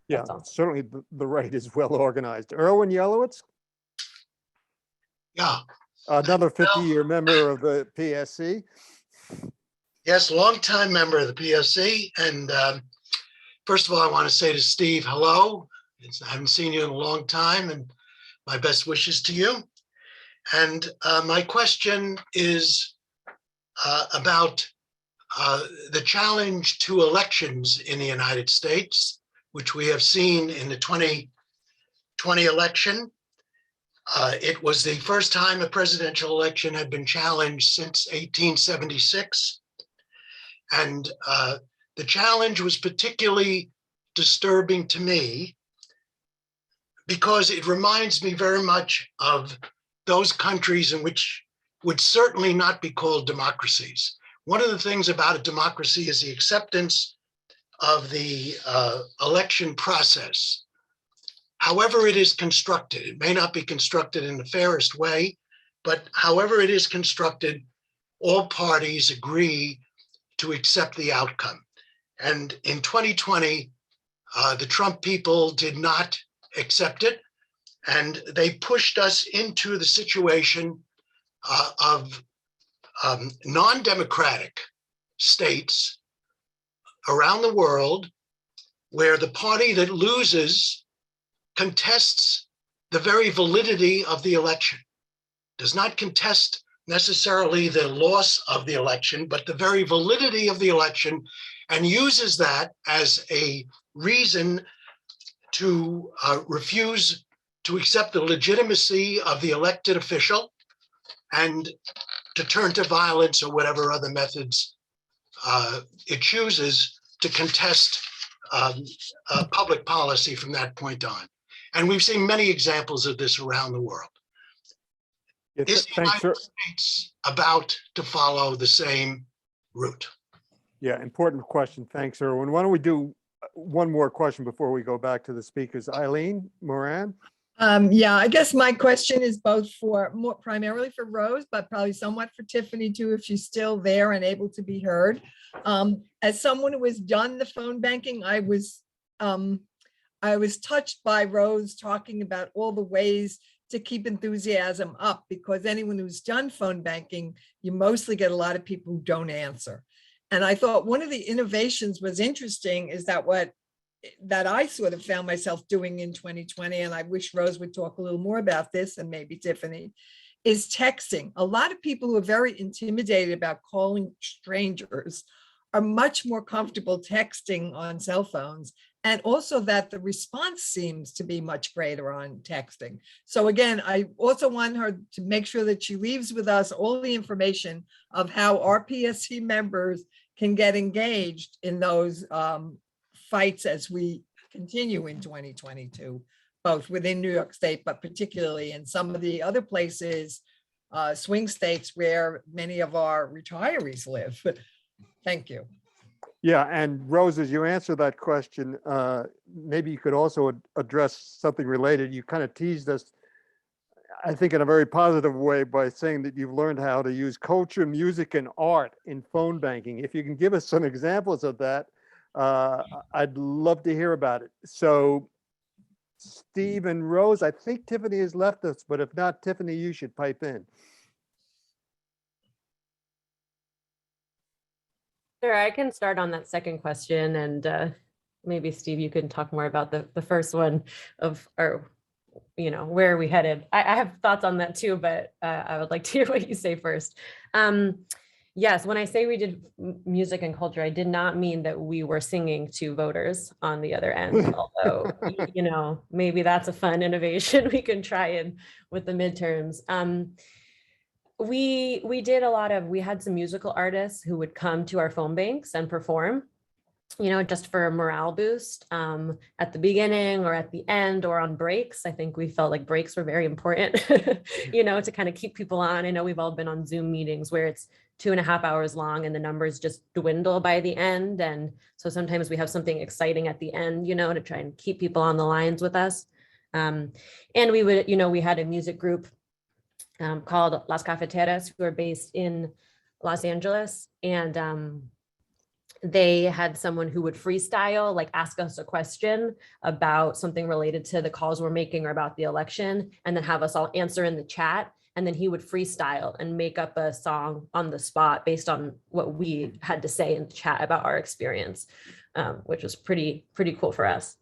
Yeah, certainly the right is well organized. Erwin Yelowitz? Yeah. Another 50-year member of the PSC. Yes, longtime member of the PSC. And first of all, I want to say to Steve, hello. I haven't seen you in a long time, and my best wishes to you. And my question is about the challenge to elections in the United States, which we have seen in the 2020 election. It was the first time a presidential election had been challenged since 1876. And the challenge was particularly disturbing to me because it reminds me very much of those countries in which would certainly not be called democracies. One of the things about a democracy is the acceptance of the election process. However it is constructed, it may not be constructed in the fairest way, but however it is constructed, all parties agree to accept the outcome. And in 2020, the Trump people did not accept it, and they pushed us into the situation of non-democratic states around the world where the party that loses contests the very validity of the election, does not contest necessarily the loss of the election, but the very validity of the election, and uses that as a reason to refuse to accept the legitimacy of the elected official and to turn to violence or whatever other methods it chooses to contest public policy from that point on. And we've seen many examples of this around the world. Yeah, Is the thanks, sir. United States about to follow the same route? Yeah, important question. Thanks, Erwin. Why don't we do one more question before we go back to the speakers? Eileen Moran? Yeah, I guess my question is both for primarily for Rose, but probably somewhat for Tiffany too, if she's still there and able to be heard. As someone who has done the phone banking, I was touched by Rose talking about all the ways to keep enthusiasm up, because anyone who's done phone banking, you mostly get a lot of people who don't answer. And I thought one of the innovations was interesting is that I sort of found myself doing in 2020, and I wish Rose would talk a little more about this, and maybe Tiffany, is texting. A lot of people who are very intimidated about calling strangers are much more comfortable texting on cell phones, and also that the response seems to be much greater on texting. So again, I also want her to make sure that she leaves with us all the information of how our PSC members can get engaged in those fights as we continue in 2022, both within New York State, but particularly in some of the other places, swing states where many of our retirees live. Thank you. Yeah, and Rose, as you answer that question, maybe you could also address something related. You kind of teased us, I think, in a very positive way by saying that you've learned how to use culture, music, and art in phone banking. If you can give us some examples of that, I'd love to hear about it. So Steve and Rose, I think Tiffany has left us, but if not, Tiffany, you should pipe in. Sure, I can start on that second question, and maybe Steve, you can talk more about the first one of, or where are we headed? I have thoughts on that too, but I would like to hear what you say first. Yes, when I say we did music and culture, I did not mean that we were singing to voters on the other end, although, maybe that's a fun innovation we can try in with the midterms. We did we had some musical artists who would come to our phone banks and perform, just for a morale boost at the beginning or at the end or on breaks. I think we felt like breaks were very important, to kind of keep people on. I know we've all been on Zoom meetings where it's 2.5 hours long and the numbers just dwindle by the end. And so sometimes we have something exciting at the end, to try and keep people on the lines with us. And we would, we had a music group called Las Cafeteras, who are based in Los Angeles. And they had someone who would freestyle, like ask us a question about something related to the calls we're making or about the election, and then have us all answer in the chat. And then he would freestyle and make up a song on the spot based on what we had to say in the chat about our experience, which was pretty cool for us.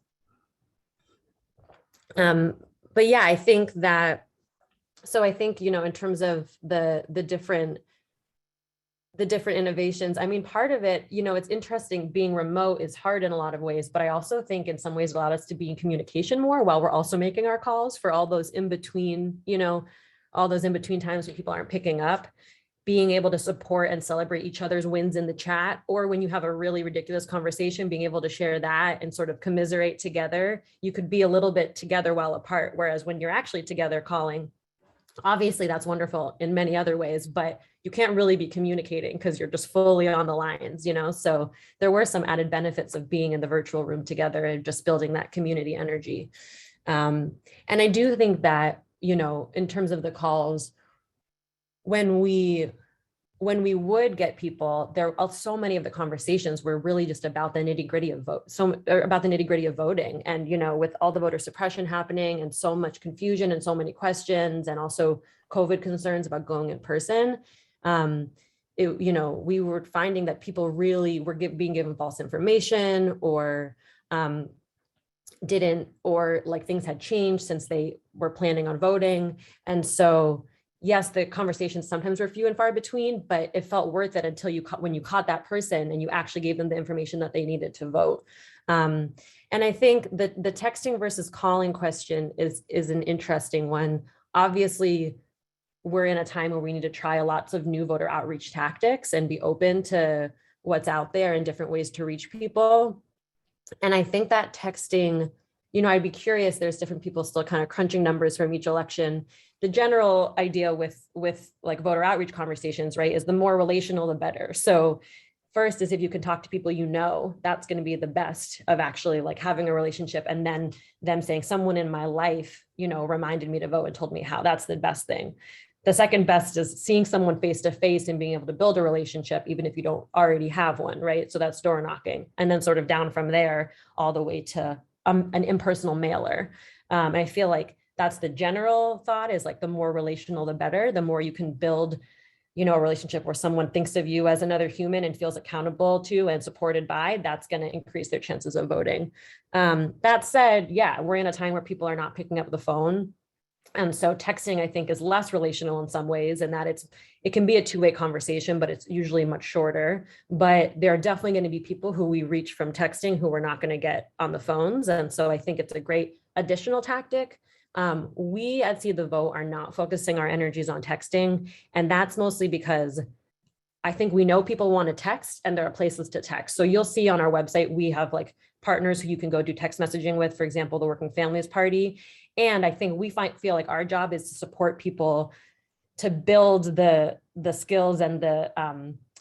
But yeah, I think that, in terms of the different innovations, I mean, part of it, it's interesting, being remote is hard in a lot of ways, but I also think in some ways it allowed us to be in communication more while we're also making our calls for all those in between, all those in between times when people aren't picking up, being able to support and celebrate each other's wins in the chat, or when you have a really ridiculous conversation, being able to share that and sort of commiserate together. You could be a little bit together while apart, whereas when you're actually together calling, obviously that's wonderful in many other ways, but you can't really be communicating because you're just fully on the lines, so there were some added benefits of being in the virtual room together and just building that community energy. And I do think that, in terms of the calls, when we would get people, so many of the conversations were really just about the nitty-gritty of voting. And, with all the voter suppression happening and so much confusion and so many questions, and also COVID concerns about going in person, we were finding that people really were being given false information, or didn't, or like things had changed since they were planning on voting. And so, yes, the conversations sometimes were few and far between, but it felt worth it until when you caught that person and you actually gave them the information that they needed to vote. And I think that the texting versus calling question is an interesting one. Obviously, we're in a time where we need to try lots of new voter outreach tactics and be open to what's out there and different ways to reach people. And I think that texting, I'd be curious, there's different people still kind of crunching numbers from each election. The general idea with like voter outreach conversations, right, is the more relational, the better. So first is if you can talk to people, that's going to be the best of actually like having a relationship, and then them saying someone in my life, reminded me to vote and told me how. That's the best thing. The second best is seeing someone face to face and being able to build a relationship, even if you don't already have one, right? So that's door knocking. And then sort of down from there, all the way to an impersonal mailer. I feel like that's the general thought, is like the more relational, the better. The more you can build, a relationship where someone thinks of you as another human and feels accountable to and supported by, that's going to increase their chances of voting. That said, yeah, we're in a time where people are not picking up the phone. And so texting, I think, is less relational in some ways, and that it can be a two-way conversation, but it's usually much shorter. But there are definitely going to be people who we reach from texting who we're not going to get on the phones. And so I think it's a great additional tactic. We at See the Vote are not focusing our energies on texting. And that's mostly because I think we know people want to text, and there are places to text. So you'll see on our website, we have like partners who you can go do text messaging with, for example, the Working Families Party. And I think we feel like our job is to support people to build the skills and the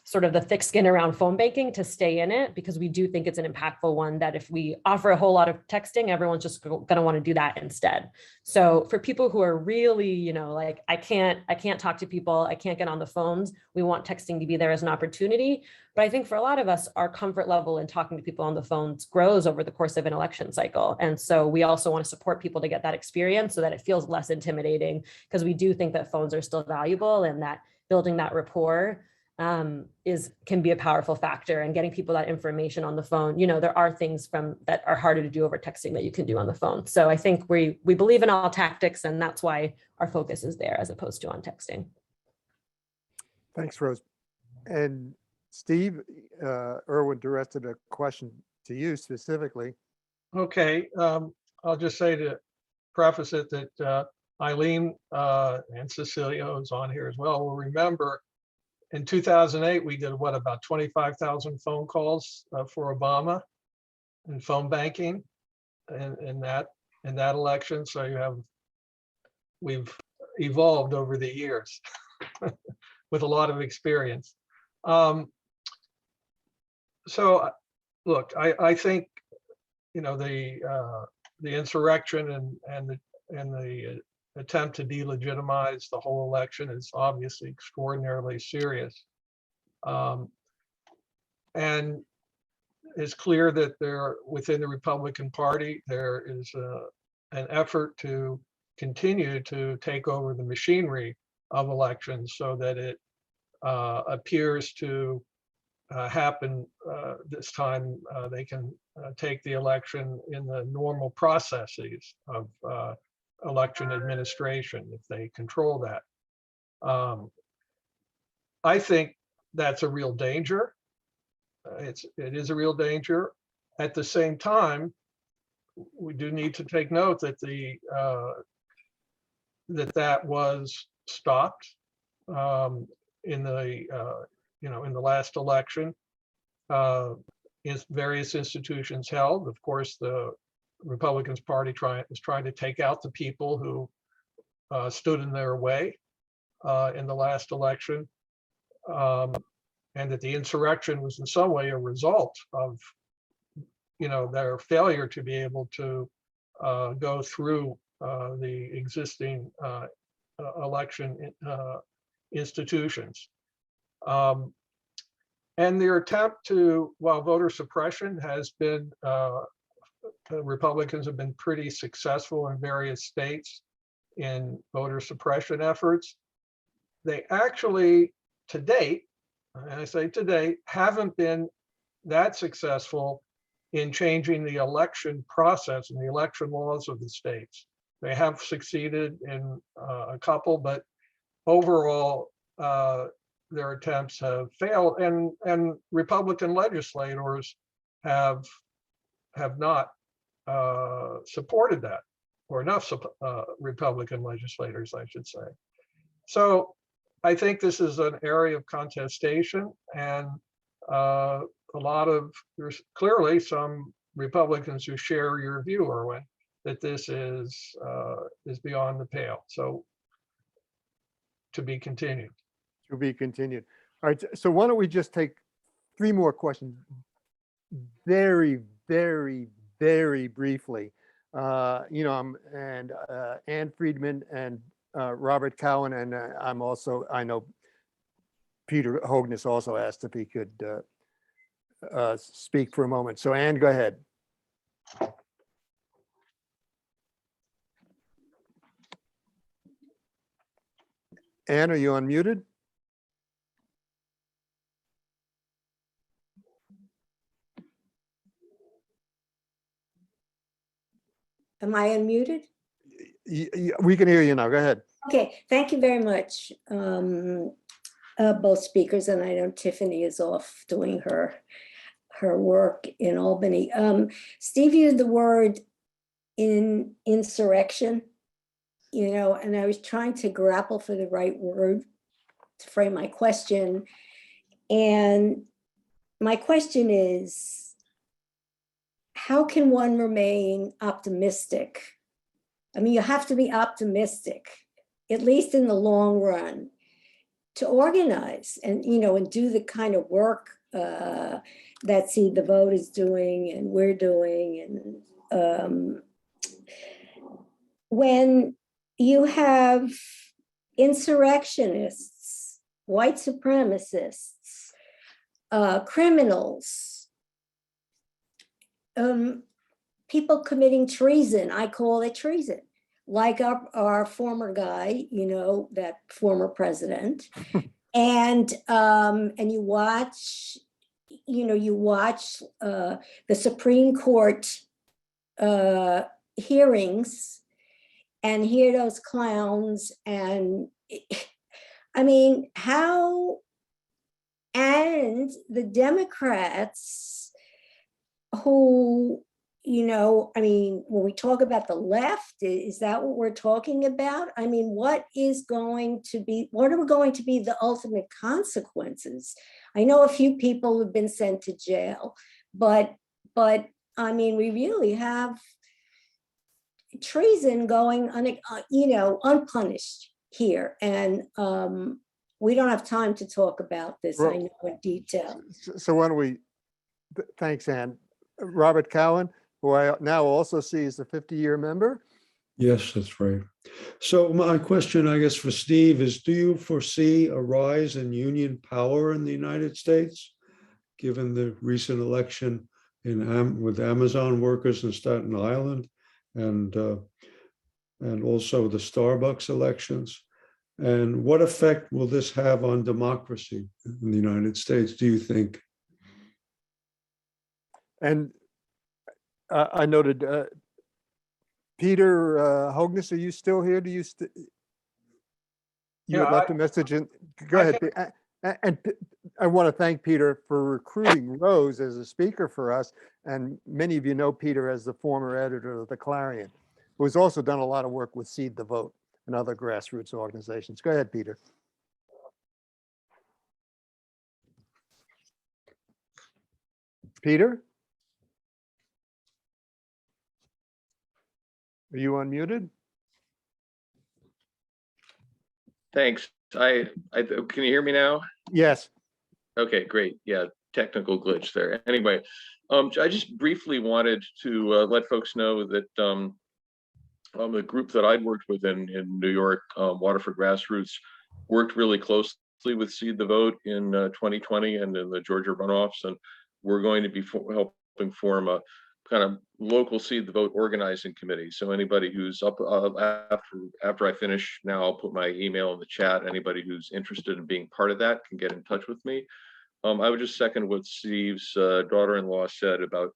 sort of the thick skin around phone banking to stay in it, because we do think it's an impactful one that if we offer a whole lot of texting, everyone's just going to want to do that instead. So for people who are really, like, I can't talk to people, I can't get on the phones, we want texting to be there as an opportunity. But I think for a lot of us, our comfort level in talking to people on the phones grows over the course of an election cycle. And so we also want to support people to get that experience so that it feels less intimidating, because we do think that phones are still valuable, and that building that rapport can be a powerful factor, and getting people that information on the phone. There are things that are harder to do over texting that you can do on the phone. So I think we believe in all tactics, and that's why our focus is there as opposed to on texting. Thanks, Rose. And Steve, Irwin directed a question to you specifically. Okay, I'll just say to preface it that Eileen and Cecilia, who's on here as well, will remember in 2008, we did about 25,000 phone calls for Obama and phone banking in that election. So we've evolved over the years with a lot of experience. So look, I think, the insurrection and the attempt to delegitimize the whole election is obviously extraordinarily serious. And it's clear that within the Republican Party, there is an effort to continue to take over the machinery of elections so that it appears to happen this time. They can take the election in the normal processes of election administration if they control that. I think that's a real danger. It is a real danger. At the same time, we do need to take note that that was stopped in the last election. Various institutions held. Of course, the Republicans Party is trying to take out the people who stood in their way in the last election, and that the insurrection was in some way a result of their failure to be able to go through the existing election institutions. And their attempt while voter suppression has been, Republicans have been pretty successful in various states in voter suppression efforts. They actually, to date, and I say to date, haven't been that successful in changing the election process and the election laws of the states. They have succeeded in a couple, but overall, their attempts have failed, and Republican legislators have not supported that, or enough Republican legislators, I should say. So I think this is an area of contestation, and there's clearly some Republicans who share your view, Erwin, that this is beyond the pale. So to be continued. To be continued. All right, so why don't we just take 3 more questions very, very, very briefly. And Ann Friedman and Robert Cowan, and I know Peter Hogness also asked if he could speak for a moment. So Ann, go ahead. Ann, are you unmuted? Am I unmuted? We can hear you now. Go ahead. Okay, thank you very much, both speakers. And I know Tiffany is off doing her work in Albany. Steve used the word insurrection, and I was trying to grapple for the right word to frame my question. And my question is, how can one remain optimistic? I mean, you have to be optimistic, at least in the long run, to organize and do the kind of work that Seed the Vote is doing and we're doing. And when you have insurrectionists, white supremacists, criminals, people committing treason, I call it treason, like our former guy, that former president, and you watch the Supreme Court hearings and hear those clowns, and I mean, and the Democrats who, when we talk about the left, is that what we're talking about? I mean, what are going to be the ultimate consequences? I know a few people have been sent to jail, but I mean, we really have treason going unpunished here. And we don't have time to talk about this, I know, in detail. So why don't we, thanks, Ann. Robert Cowan, who I now also see as a 50-year member. Yes, that's right. So my question, I guess, for Steve is, do you foresee a rise in union power in the United States, given the recent election with Amazon workers in Staten Island and also the Starbucks elections? And what effect will this have on democracy in the United States, do you think? And I noted, Peter Hogness, are you still here? Do you you had left a message in? Go ahead. And I want to thank Peter for recruiting Rose as a speaker for us. And many of you know Peter as the former editor of the Clarion, who has also done a lot of work with Seed the Vote and other grassroots organizations. Go ahead, Peter. Peter? Are you unmuted? Thanks. Can you hear me now? Yes. Okay, great. Yeah, technical glitch there. Anyway, I just briefly wanted to let folks know that the group that I'd worked with in New York, Water for Grassroots, worked really closely with Seed the Vote in 2020 and in the Georgia runoffs, and we're going to be helping form a kind of local Seed the Vote organizing committee. So anybody who's up after I finish now, I'll put my email in the chat. Anybody who's interested in being part of that can get in touch with me. I would just second what Steve's daughter-in-law said about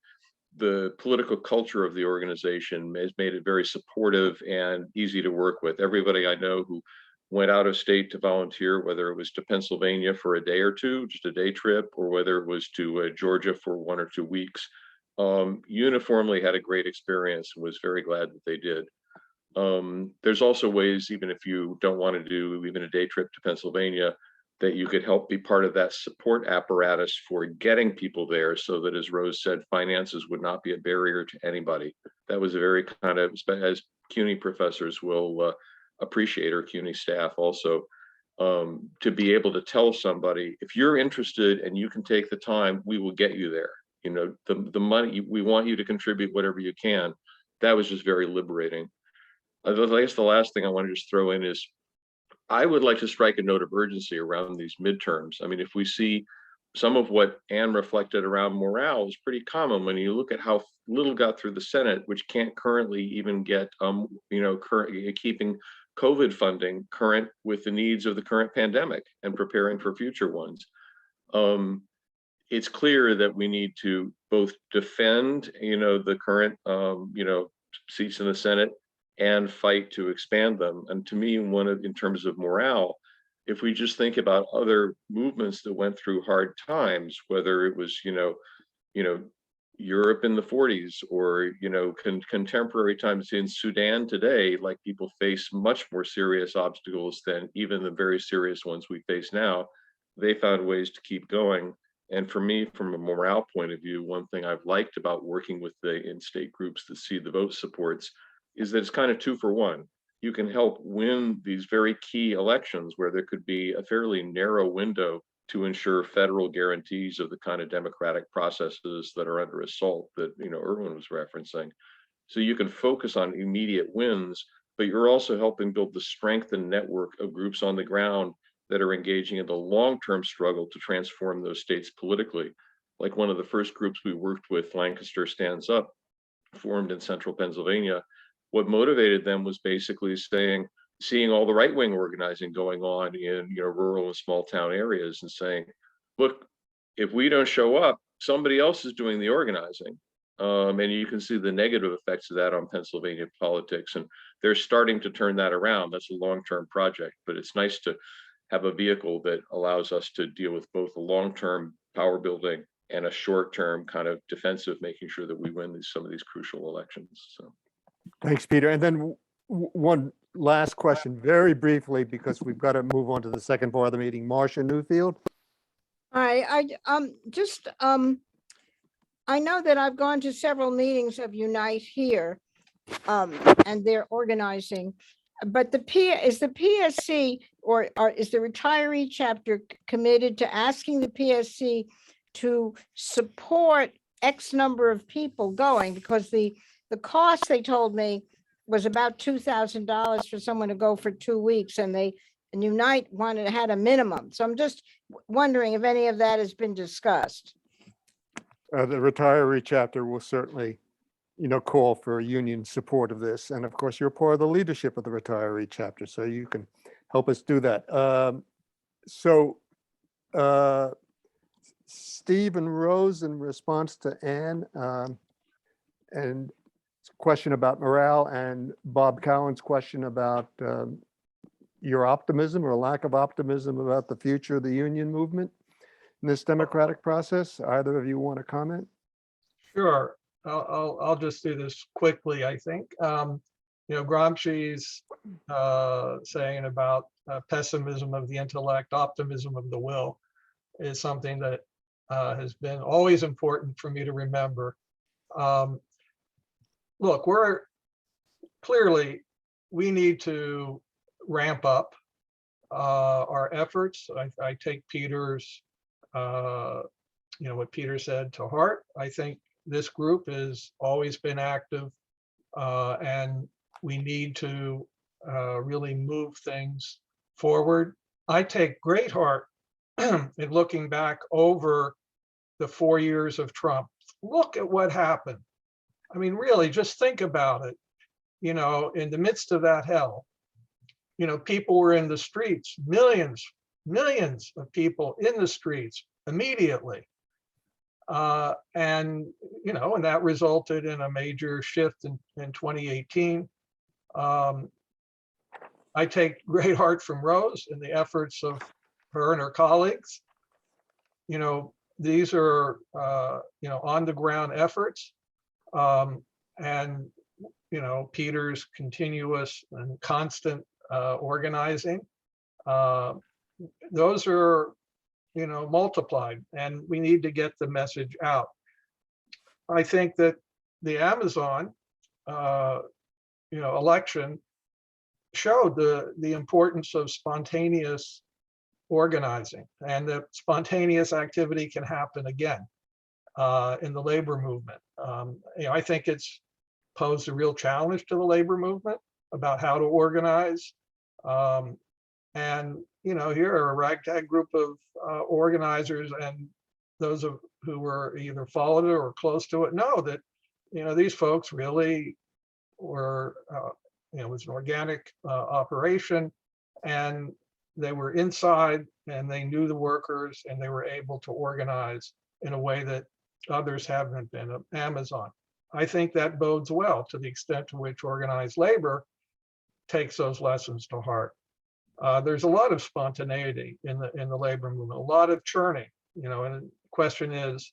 the political culture of the organization has made it very supportive and easy to work with. Everybody I know who went out of state to volunteer, whether it was to Pennsylvania for a day or two, just a day trip, or whether it was to Georgia for 1 or 2 weeks, uniformly had a great experience and was very glad that they did. There's also ways, even if you don't want to do even a day trip to Pennsylvania, that you could help be part of that support apparatus for getting people there, so that, as Rose said, finances would not be a barrier to anybody. That was a very kind of, as CUNY professors will appreciate, or CUNY staff also, to be able to tell somebody, if you're interested and you can take the time, we will get you there. You know, the money, we want you to contribute whatever you can. That was just very liberating. I guess the last thing I want to just throw in is, I would like to strike a note of urgency around these midterms. I mean, if we see some of what Anne reflected around morale is pretty common when you look at how little got through the Senate, which can't currently even get, keeping COVID funding current with the needs of the current pandemic and preparing for future ones. It's clear that we need to both defend, the current, seats in the Senate, and fight to expand them. And to me, in terms of morale, if we just think about other movements that went through hard times, whether it was, Europe in the 40s, or, contemporary times in Sudan today, like, people face much more serious obstacles than even the very serious ones we face now. They found ways to keep going. And for me, from a morale point of view, one thing I've liked about working with the in-state groups that See the Vote supports is that it's kind of 2 for 1. You can help win these very key elections where there could be a fairly narrow window to ensure federal guarantees of the kind of democratic processes that are under assault that, Irwin was referencing. So you can focus on immediate wins, but you're also helping build the strength and network of groups on the ground that are engaging in the long-term struggle to transform those states politically. Like one of the first groups we worked with, Lancaster Stands Up, formed in central Pennsylvania. What motivated them was basically seeing all the right-wing organizing going on in rural and small town areas, and saying, look, if we don't show up, somebody else is doing the organizing. And you can see the negative effects of that on Pennsylvania politics, and they're starting to turn that around. That's a long-term project, but it's nice to have a vehicle that allows us to deal with both the long-term power building and a short-term kind of defensive, making sure that we win some of these crucial elections. So. Thanks, Peter. And then one last question, very briefly, because we've got to move on to the second part of the meeting. Marcia Newfield. Hi, I know that I've gone to several meetings of Unite here, and they're organizing. But is the PSC or is the retiree chapter committed to asking the PSC to support X number of people going? Because the cost, they told me, was about $2,000 for someone to go for 2 weeks, and Unite had a minimum. So I'm just wondering if any of that has been discussed. The retiree chapter will certainly, call for union support of this. And of course, you're part of the leadership of the retiree chapter, so you can help us do that. Steve and Rose, in response to Anne, and question about morale, and Bob Cowan's question about your optimism or lack of optimism about the future of the union movement in this democratic process. Either of you want to comment? Sure. I'll just do this quickly. I think, Gramsci's saying about pessimism of the intellect, optimism of the will, is something that has been always important for me to remember. Look, we need to ramp up our efforts. I take Peter's, what Peter said to heart. I think this group has always been active, and we need to really move things forward. I take great heart in looking back over the 4 years of Trump. Look at what happened. I mean, really, just think about it. In the midst of that hell, people were in the streets, millions of people in the streets immediately. And, and that resulted in a major shift in 2018. I take great heart from Rose in the efforts of her and her colleagues. These are, on the ground efforts. And, Peter's continuous and constant organizing. Those are, multiplied, and we need to get the message out. I think that the Amazon, election showed the importance of spontaneous organizing, and that spontaneous activity can happen again in the labor movement. I think it's posed a real challenge to the labor movement about how to organize. And here are a ragtag group of organizers, and those who were either followed it or close to it know that these folks really were it was an organic operation, and they were inside, and they knew the workers, and they were able to organize in a way that others haven't been at Amazon. I think that bodes well to the extent to which organized labor takes those lessons to heart. There's a lot of spontaneity in the labor movement, a lot of churning, and the question is,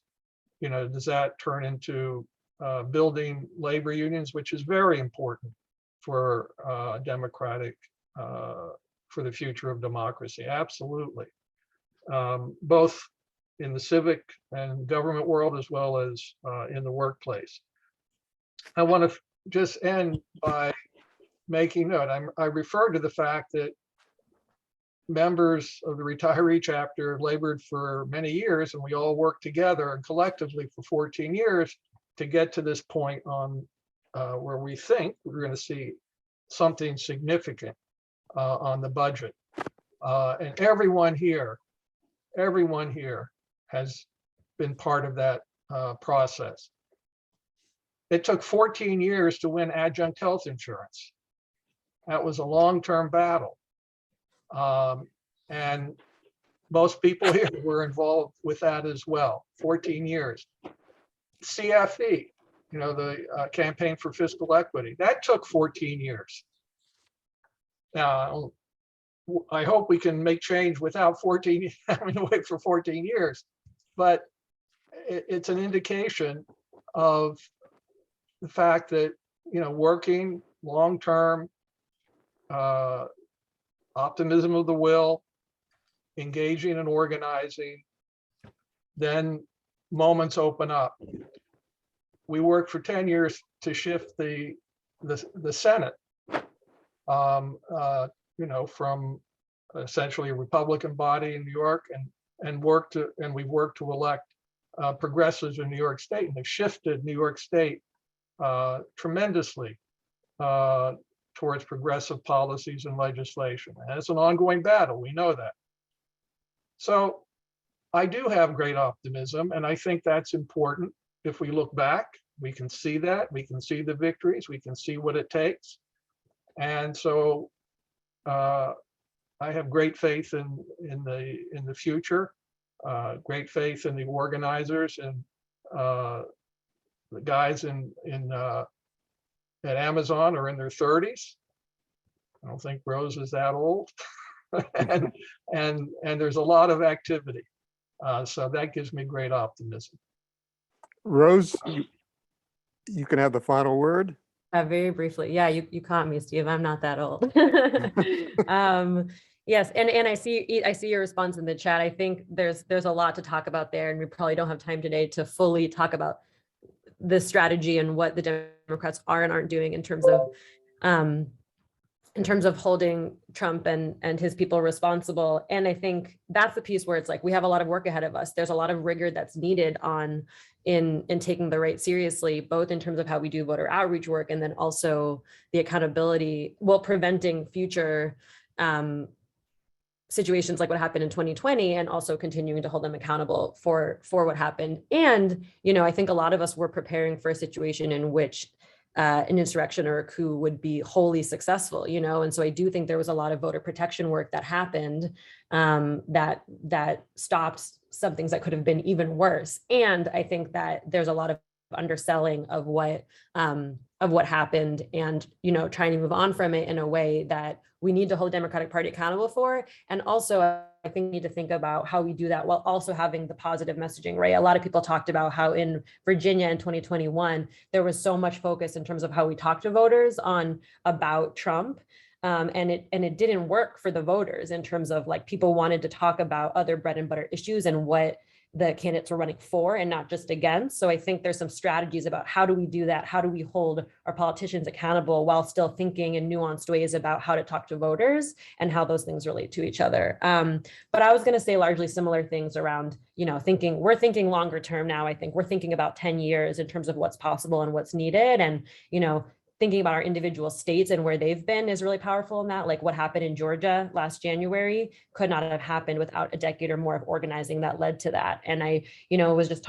does that turn into building labor unions, which is very important for democratic, for the future of democracy? Absolutely. Both in the civic and government world, as well as in the workplace. I want to just end by making note. I refer to the fact that members of the retiree chapter labored for many years, and we all worked together and collectively for 14 years to get to this point on where we think we're going to see something significant on the budget. And everyone here has been part of that process. It took 14 years to win adjunct health insurance. That was a long-term battle. And most people here were involved with that as well. 14 years. CFE, the Campaign for Fiscal Equity, that took 14 years. Now, I hope we can make change without having to wait for 14 years, but it's an indication of the fact that, working long-term, optimism of the will, engaging and organizing, then moments open up. We worked for 10 years to shift the Senate, from essentially a Republican body in New York, and we've worked to elect progressives in New York State, and they've shifted New York State tremendously towards progressive policies and legislation. And it's an ongoing battle, we know that. So I do have great optimism, and I think that's important. If we look back, we can see that, we can see the victories, we can see what it takes. And so I have great faith in the future, great faith in the organizers, and the guys at Amazon are in their 30s. I don't think Rose is that old. and there's a lot of activity. So that gives me great optimism. Rose, you can have the final word. Very briefly. Yeah, you caught me, Steve. I'm not that old. Yes, and I see your response in the chat. I think there's a lot to talk about there, and we probably don't have time today to fully talk about the strategy and what the Democrats are and aren't doing in terms of holding Trump and his people responsible. And I think that's the piece where it's like, we have a lot of work ahead of us. There's a lot of rigor that's needed in taking the right seriously, both in terms of how we do voter outreach work, and then also the accountability, while preventing future situations like what happened in 2020, and also continuing to hold them accountable for what happened. And, I think a lot of us were preparing for a situation in which an insurrection or a coup would be wholly successful, and so I do think there was a lot of voter protection work that happened that stopped some things that could have been even worse. And I think that there's a lot of underselling of what happened, and trying to move on from it in a way that we need to hold Democratic Party accountable for. And also, I think we need to think about how we do that while also having the positive messaging, right? A lot of people talked about how in Virginia in 2021, there was so much focus in terms of how we talk to voters about Trump. And it didn't work for the voters in terms of like people wanted to talk about other bread and butter issues and what the candidates were running for and not just against. So I think there's some strategies about how do we do that? How do we hold our politicians accountable while still thinking in nuanced ways about how to talk to voters and how those things relate to each other. But I was going to say largely similar things around, we're thinking longer term now. I think we're thinking about 10 years in terms of what's possible and what's needed. And, thinking about our individual states and where they've been is really powerful in that. Like what happened in Georgia last January could not have happened without a decade or more of organizing that led to that. And I, was just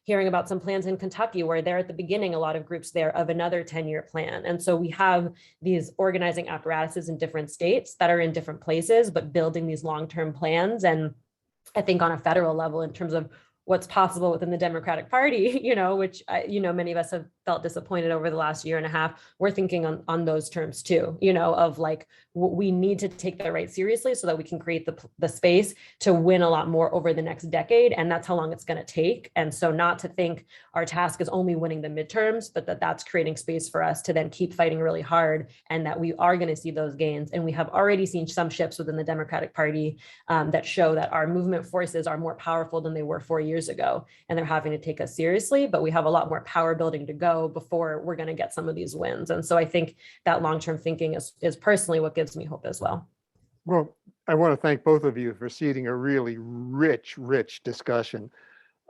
hearing about some plans in Kentucky where they're at the beginning, a lot of groups there of another 10-year plan. And so we have these organizing apparatuses in different states that are in different places, but building these long-term plans. And I think on a federal level, in terms of what's possible within the Democratic Party, which, many of us have felt disappointed over the last year and a half. We're thinking on those terms too, of like, we need to take the right seriously so that we can create the space to win a lot more over the next decade. And that's how long it's going to take. And so not to think our task is only winning the midterms, but that's creating space for us to then keep fighting really hard, and that we are going to see those gains. And we have already seen some shifts within the Democratic Party that show that our movement forces are more powerful than they were 4 years ago. And they're having to take us seriously, but we have a lot more power building to go before we're going to get some of these wins. And so I think that long-term thinking is personally what gives me hope as well. Well, I want to thank both of you for seeding a really rich discussion.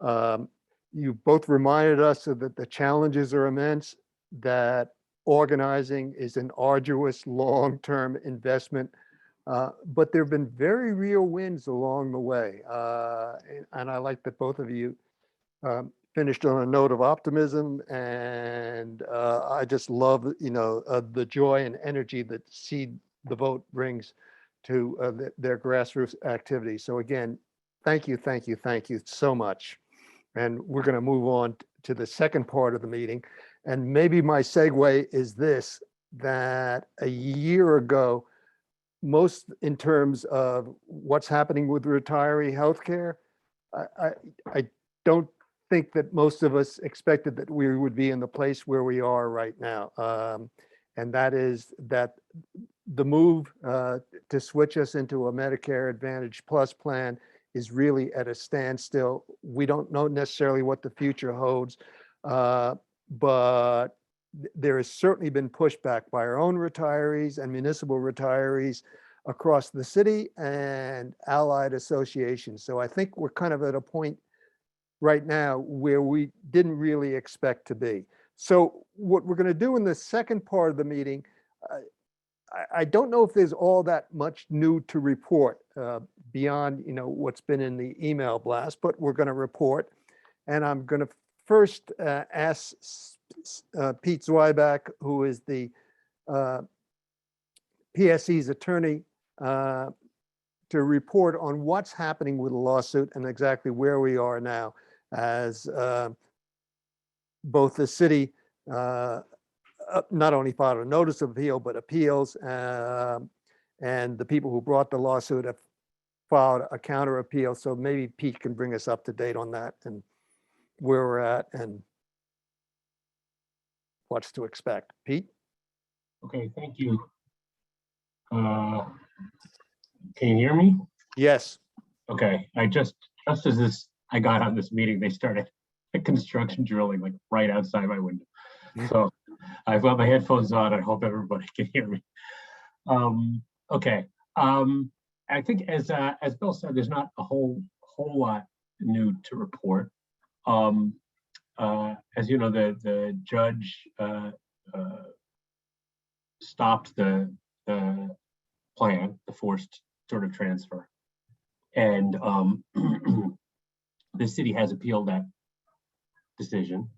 You both reminded us that the challenges are immense, that organizing is an arduous long-term investment, but there have been very real wins along the way. And I like that both of you finished on a note of optimism, and I just love, the joy and energy that Seed the Vote brings to their grassroots activities. So again, thank you so much. And we're going to move on to the second part of the meeting. And maybe my segue is this, that a year ago, most in terms of what's happening with retiree healthcare, I don't think that most of us expected that we would be in the place where we are right now. And that is that the move to switch us into a Medicare Advantage Plus plan is really at a standstill. We don't know necessarily what the future holds, but there has certainly been pushback by our own retirees and municipal retirees across the city and allied associations. So I think we're kind of at a point right now where we didn't really expect to be. So what we're going to do in the second part of the meeting, I don't know if there's all that much new to report beyond what's been in the email blast, but we're going to report. And I'm going to first ask Pete Zweiback, who is the PSC's attorney, to report on what's happening with the lawsuit and exactly where we are now, as both the city not only filed a notice of appeal, but appeals, and the people who brought the lawsuit have filed a counter appeal. So maybe Pete can bring us up to date on that and where we're at and what's to expect. Pete? Okay, thank you. Can you hear me? Yes. Okay, I just as I got on this meeting, they started construction drilling like right outside my window. So I've got my headphones on. I hope everybody can hear me. Okay. I think as Bill said, there's not a whole lot new to report. As you know, the judge stopped the plan, the forced sort of transfer, and the city has appealed that decision.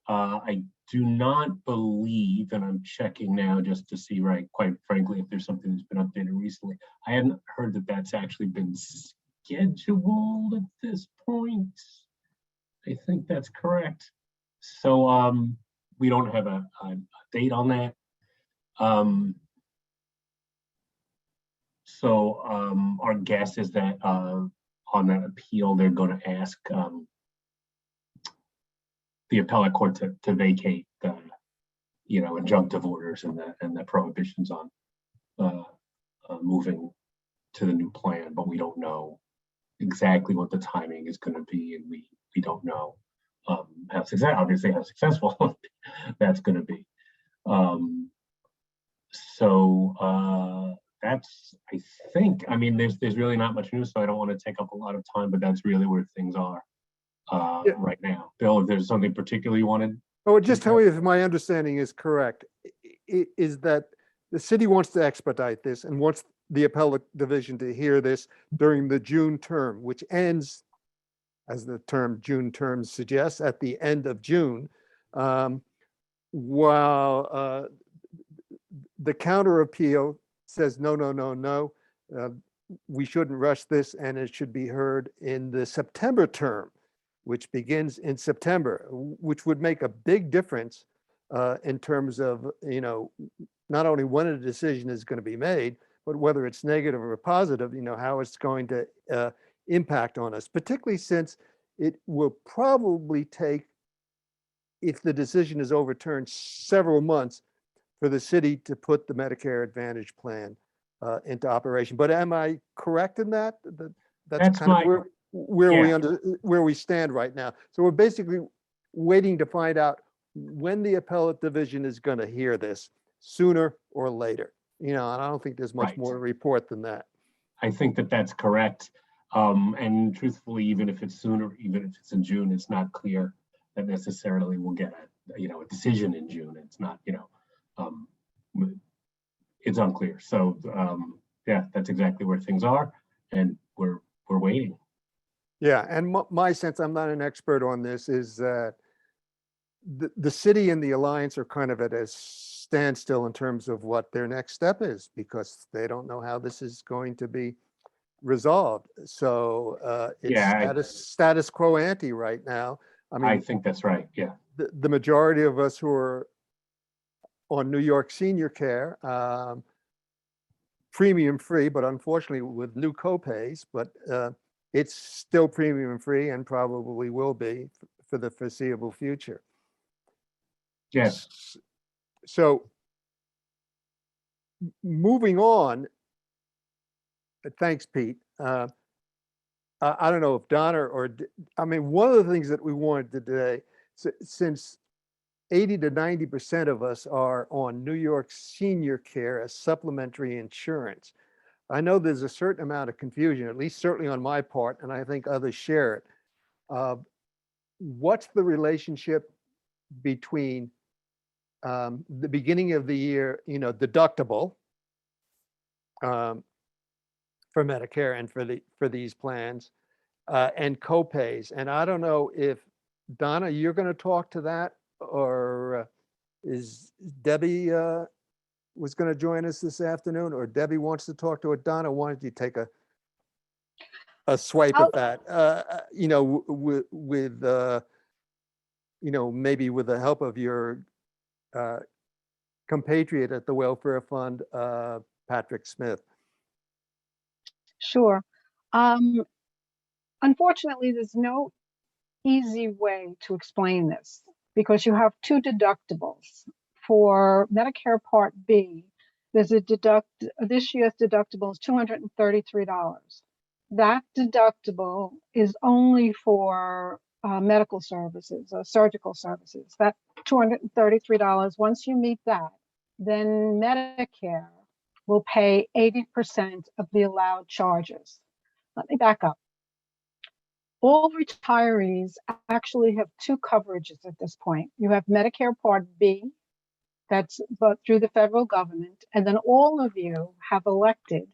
I do not believe, and I'm checking now just to see, right, quite frankly, if there's something that's been updated recently. I hadn't heard that that's actually been scheduled at this point. I think that's correct. So we don't have a date on that. So our guess is that on that appeal, they're going to ask the appellate court to vacate the, injunctive orders and the prohibitions on moving to the new plan, but we don't know exactly what the timing is going to be, and we don't know how successful that's going to be. That's, I think, I mean, there's really not much news, so I don't want to take up a lot of time, but that's really where things are right now. Bill, if there's something particular you wanted. Oh, just tell me if my understanding is correct, is that the city wants to expedite this and wants the appellate division to hear this during the June term, which ends, as the term June term suggests, at the end of June, while the counter appeal says, no, we shouldn't rush this, and it should be heard in the September term, which begins in September, which would make a big difference in terms of, not only when a decision is going to be made, but whether it's negative or positive, how it's going to impact on us, particularly since it will probably take, if the decision is overturned, several months for the city to put the Medicare Advantage plan into operation. But am I correct in that? That's kind of where we stand right now. So we're basically waiting to find out when the appellate division is going to hear this, sooner or later. And I don't think there's much more to report than that. I think that's correct. And truthfully, even if it's sooner, even if it's in June, it's not clear that necessarily we'll get a decision in June. It's not, it's unclear. So yeah, that's exactly where things are, and we're waiting. Yeah, and my sense, I'm not an expert on this, is that the city and the alliance are kind of at a standstill in terms of what their next step is, because they don't know how this is going to be resolved. So it's at a status quo ante right now. I mean, I think that's right. Yeah. The majority of us who are on New York senior care, premium free, but unfortunately with new copays, but it's still premium free and probably will be for the foreseeable future. Yes. So moving on, thanks, Pete. I don't know if Donna one of the things that we wanted to today, since 80 to 90% of us are on New York senior care as supplementary insurance. I know there's a certain amount of confusion, at least certainly on my part, and I think others share it. What's the relationship between the beginning of the year, deductible for Medicare and for these plans, and copays? And I don't know if Donna, you're going to talk to that, or is Debbie was going to join us this afternoon, or Debbie wants to talk to it? Donna, why don't you take a swipe at that? With maybe with the help of your compatriot at the Welfare Fund, Patrick Smith. Sure. Unfortunately, there's no easy way to explain this, because you have two deductibles. For Medicare Part B, there's this year's deductible is $233. That deductible is only for medical services or surgical services. That $233, once you meet that, then Medicare will pay 80% of the allowed charges. Let me back up. All retirees actually have two coverages at this point. You have Medicare Part B, that's through the federal government, and then all of you have elected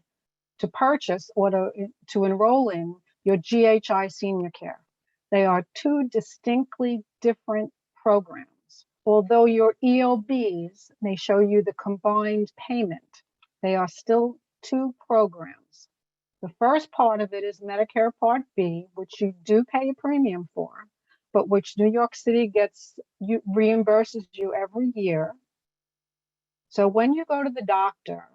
to purchase or to enroll in your GHI senior care. They are two distinctly different programs. Although your EOBs may show you the combined payment, they are still two programs. The first part of it is Medicare Part B, which you do pay a premium for, but which New York City reimburses you every year. So when you go to the doctor,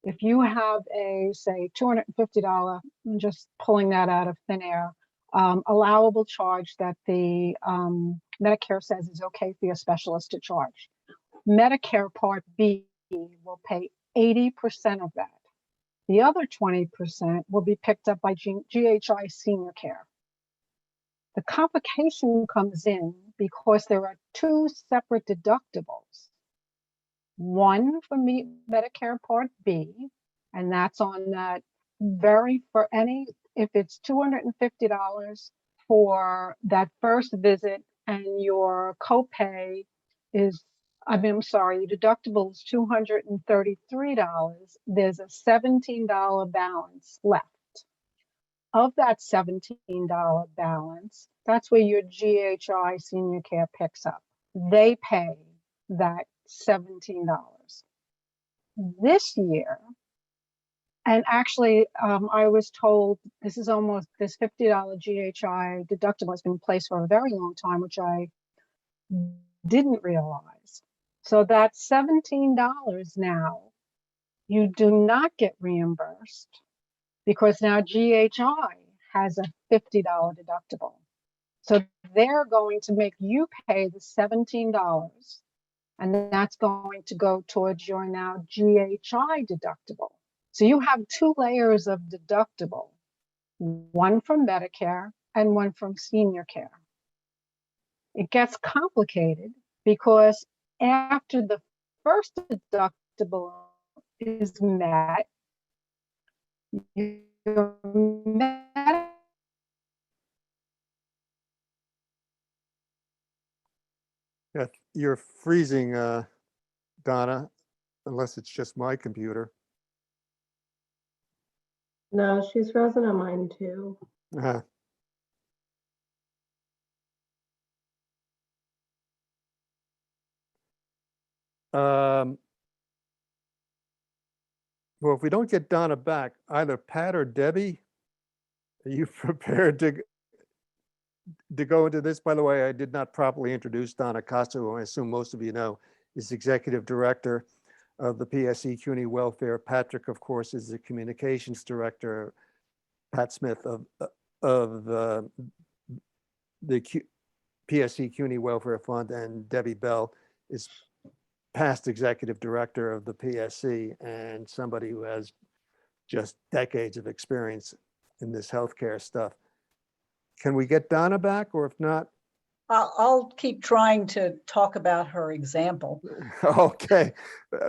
if you have a, say, $250, I'm just pulling that out of thin air, allowable charge that the Medicare says is okay for your specialist to charge. Medicare Part B will pay 80% of that. The other 20% will be picked up by GHI Senior Care. The complication comes in because there are two separate deductibles. One for Medicare Part B, and that's on that if it's $250 for that first visit and your copay is, I'm sorry, your deductible is $233, there's a $17 balance left. Of that $17 balance, that's where your GHI Senior Care picks up. They pay that $17. This year, and actually, I was told this $50 GHI deductible has been in place for a very long time, which I didn't realize. So that $17 now, you do not get reimbursed because now GHI has a $50 deductible. So they're going to make you pay the $17, and that's going to go towards your now GHI deductible. So you have two layers of deductible, one from Medicare and one from senior care. It gets complicated because after the first deductible is met, your Yeah, you're freezing, Donna, unless it's just my computer. No, she's frozen on mine too. Uh, well, if we don't get Donna back, either Pat or Debbie, are you prepared to go into this? By the way, I did not properly introduce Donna Costa, who I assume most of you know is Executive Director of the PSC CUNY Welfare. Patrick, of course, is the Communications Director. Pat Smith of the PSC CUNY Welfare Fund, and Debbie Bell is past Executive Director of the PSC and somebody who has just decades of experience in this healthcare stuff. Can we get Donna back, or if not? I'll keep trying to talk about her example. Okay,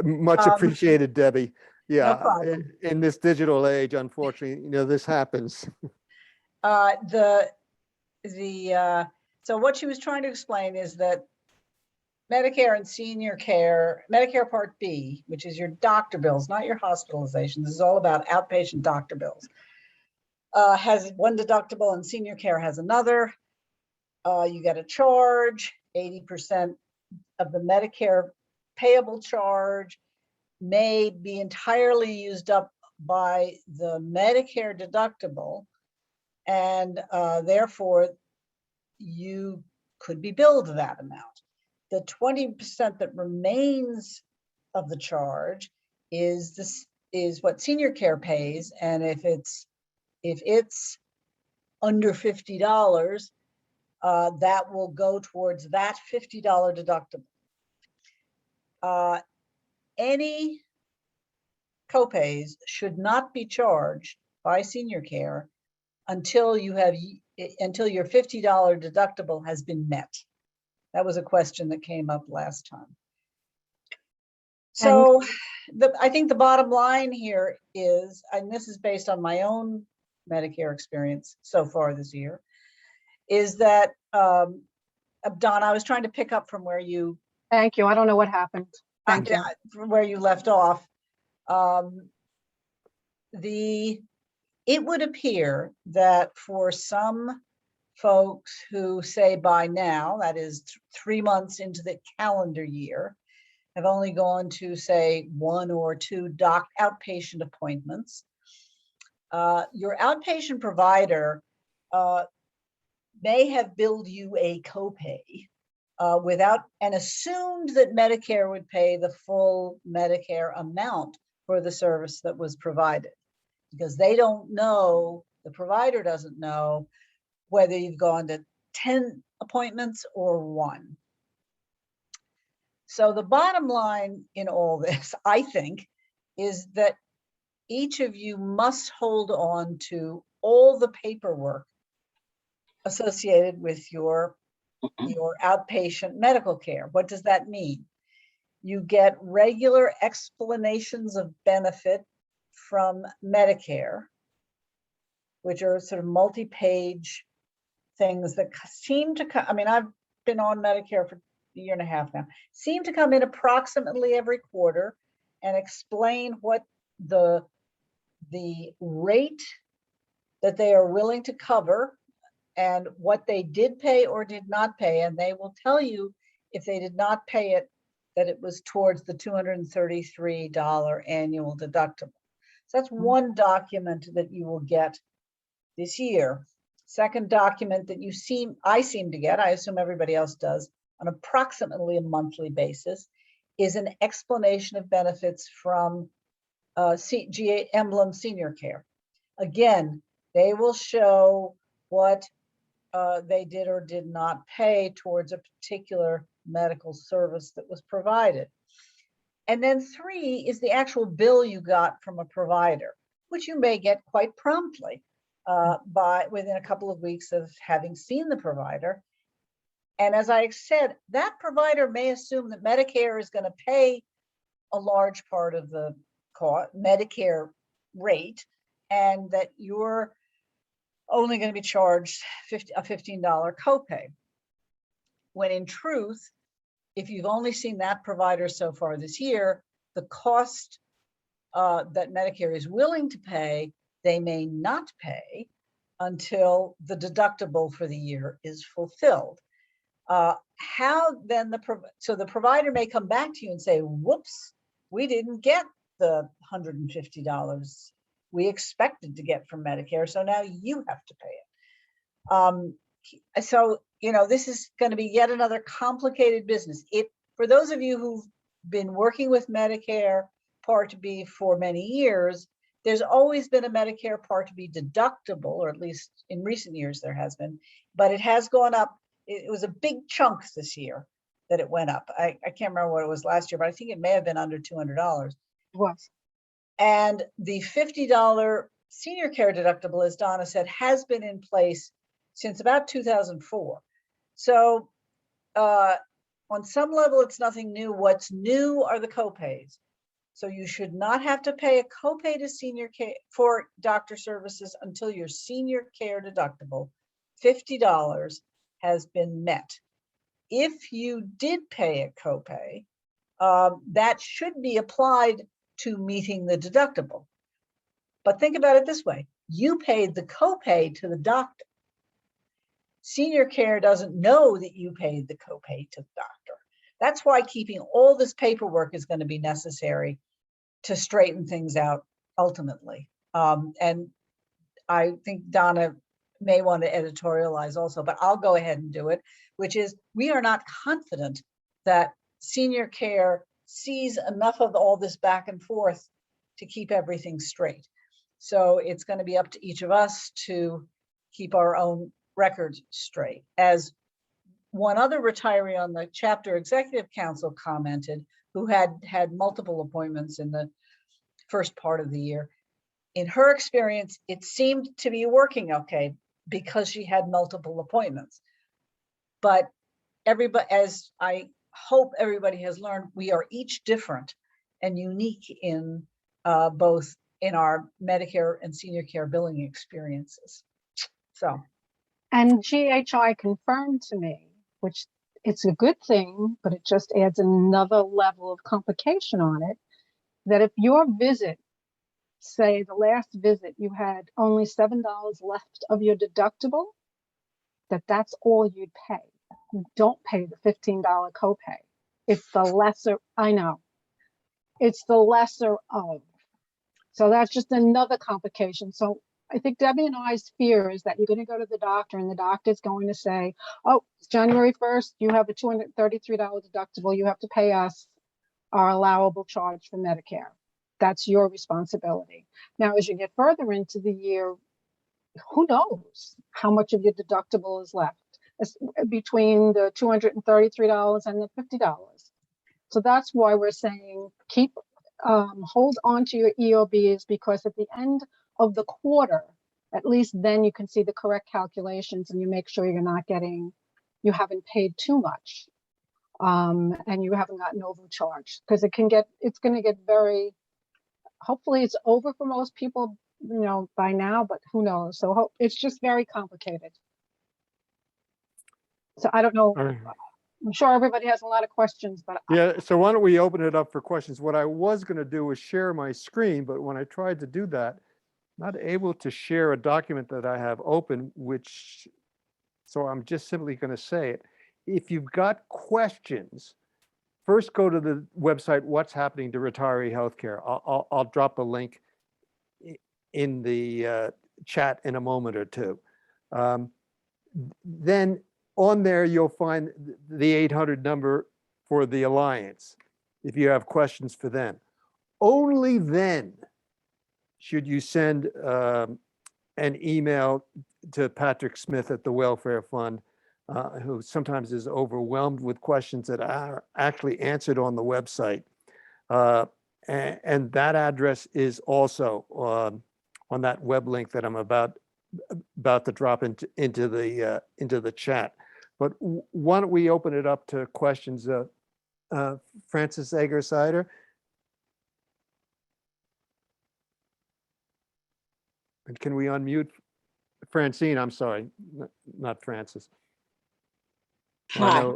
much appreciated, Debbie. Yeah, No problem. in this digital age, unfortunately, this happens. So what she was trying to explain is that Medicare and senior care, Medicare Part B, which is your doctor bills, not your hospitalization. This is all about outpatient doctor bills. Has one deductible and senior care has another. You get a charge, 80% of the Medicare payable charge may be entirely used up by the Medicare deductible, and therefore you could be billed that amount. The 20% that remains of the charge is what senior care pays, and if it's under $50, that will go towards that $50 deductible. Any copays should not be charged by senior care until your $50 deductible has been met. That was a question that came up last time. So I think the bottom line here is, and this is based on my own Medicare experience so far this year, is that, Donna, I was trying to pick up from where you. Thank you. I don't know what happened. Thank you. From where you left off. It would appear that for some folks who say by now, that is 3 months into the calendar year, have only gone to say 1 or 2 outpatient appointments, Your outpatient provider may have billed you a copay without and assumed that Medicare would pay the full Medicare amount for the service that was provided, because they don't know, the provider doesn't know whether you've gone to 10 appointments or 1. So the bottom line in all this, I think, is that each of you must hold on to all the paperwork associated with your outpatient medical care. What does that mean? You get regular explanations of benefit from Medicare, which are sort of multi-page things that seem to come. I mean, I've been on Medicare for a year and a half now, seem to come in approximately every quarter and explain what the rate that they are willing to cover and what they did pay or did not pay. And they will tell you if they did not pay it, that it was towards the $233 annual deductible. So that's one document that you will get this year. Second document that I seem to get, I assume everybody else does, on approximately a monthly basis, is an explanation of benefits from Emblem Senior Care. Again, they will show what they did or did not pay towards a particular medical service that was provided. And then 3 is the actual bill you got from a provider, which you may get quite promptly within a couple of weeks of having seen the provider. And as I said, that provider may assume that Medicare is going to pay a large part of the Medicare rate, and that you're only going to be charged a $15 copay. When in truth, if you've only seen that provider so far this year, the cost that Medicare is willing to pay, they may not pay until the deductible for the year is fulfilled. How then so the provider may come back to you and say, whoops, we didn't get the $150 we expected to get from Medicare, so now you have to pay it. So, this is going to be yet another complicated business. For those of you who've been working with Medicare Part B for many years, there's always been a Medicare Part B deductible, or at least in recent years there has been, but it has gone up. It was a big chunk this year that it went up. I can't remember what it was last year, but I think it may have been under $200. It was. And the $50 senior care deductible, as Donna said, has been in place since about 2004. So on some level, it's nothing new. What's new are the copays. So you should not have to pay a copay to senior care for doctor services until your senior care deductible, $50, has been met. If you did pay a copay, that should be applied to meeting the deductible. But think about it this way. You paid the copay to the doctor. Senior care doesn't know that you paid the copay to the doctor. That's why keeping all this paperwork is going to be necessary to straighten things out ultimately. And I think Donna may want to editorialize also, but I'll go ahead and do it, which is we are not confident that senior care sees enough of all this back and forth to keep everything straight. So it's going to be up to each of us to keep our own records straight. As one other retiree on the chapter executive council commented, who had multiple appointments in the first part of the year, in her experience, it seemed to be working okay because she had multiple appointments. But everybody, as I hope everybody has learned, we are each different and unique in both in our Medicare and senior care billing experiences. So. And GHI confirmed to me, which it's a good thing, but it just adds another level of complication on it, that if your visit, say the last visit, you had only $7 left of your deductible, that's all you'd pay. You don't pay the $15 copay. It's the lesser, I know, it's the lesser of. So that's just another complication. So I think Debbie and I's fear is that you're going to go to the doctor and the doctor's going to say, oh, it's January 1st, you have a $233 deductible. You have to pay us our allowable charge for Medicare. That's your responsibility. Now, as you get further into the year, who knows how much of your deductible is left between the $233 and the $50. So that's why we're saying hold on to your EOBs, because at the end of the quarter, at least then you can see the correct calculations and you make sure you haven't paid too much, and you haven't gotten overcharged, because it's going to get hopefully it's over for most people, by now, but who knows? So it's just very complicated. So I don't know. I'm sure everybody has a lot of questions, but yeah. So why don't we open it up for questions? What I was going to do was share my screen, but when I tried to do that, not able to share a document that I have open, so I'm just simply going to say it. If you've got questions, first go to the website, What's Happening to Retiree Healthcare. I'll drop a link in the chat in a moment or two. Then on there, you'll find the 800 number for the Alliance if you have questions for them. Only then should you send an email to Patrick Smith at the Welfare Fund, who sometimes is overwhelmed with questions that are actually answered on the website. And that address is also on that web link that I'm about to drop into the chat. But why don't we open it up to questions? Francis Egger-Sider. And can we unmute Francine? I'm sorry, not Francis. Hi.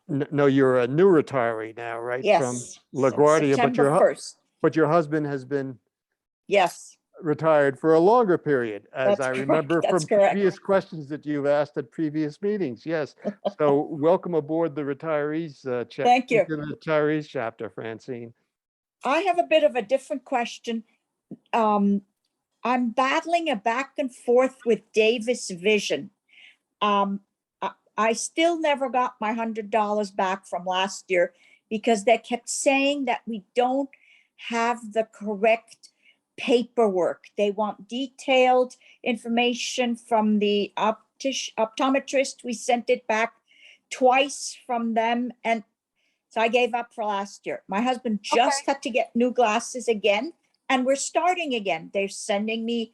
No, you're a new retiree now, right? Yes. From LaGuardia, September 1st. but your husband has been Yes. retired for a longer period, as That's I remember correct. That's from correct. previous questions that you've asked at previous meetings. Yes. So welcome aboard the retirees chapter. Thank you. The retirees chapter, Francine. I have a bit of a different question. I'm battling a back and forth with Davis Vision. I still never got my $100 back from last year because they kept saying that we don't have the correct paperwork. They want detailed information from the optometrist. We sent it back twice from them, and so I gave up for last year. My husband just had to get new glasses again, and we're starting again. They're sending me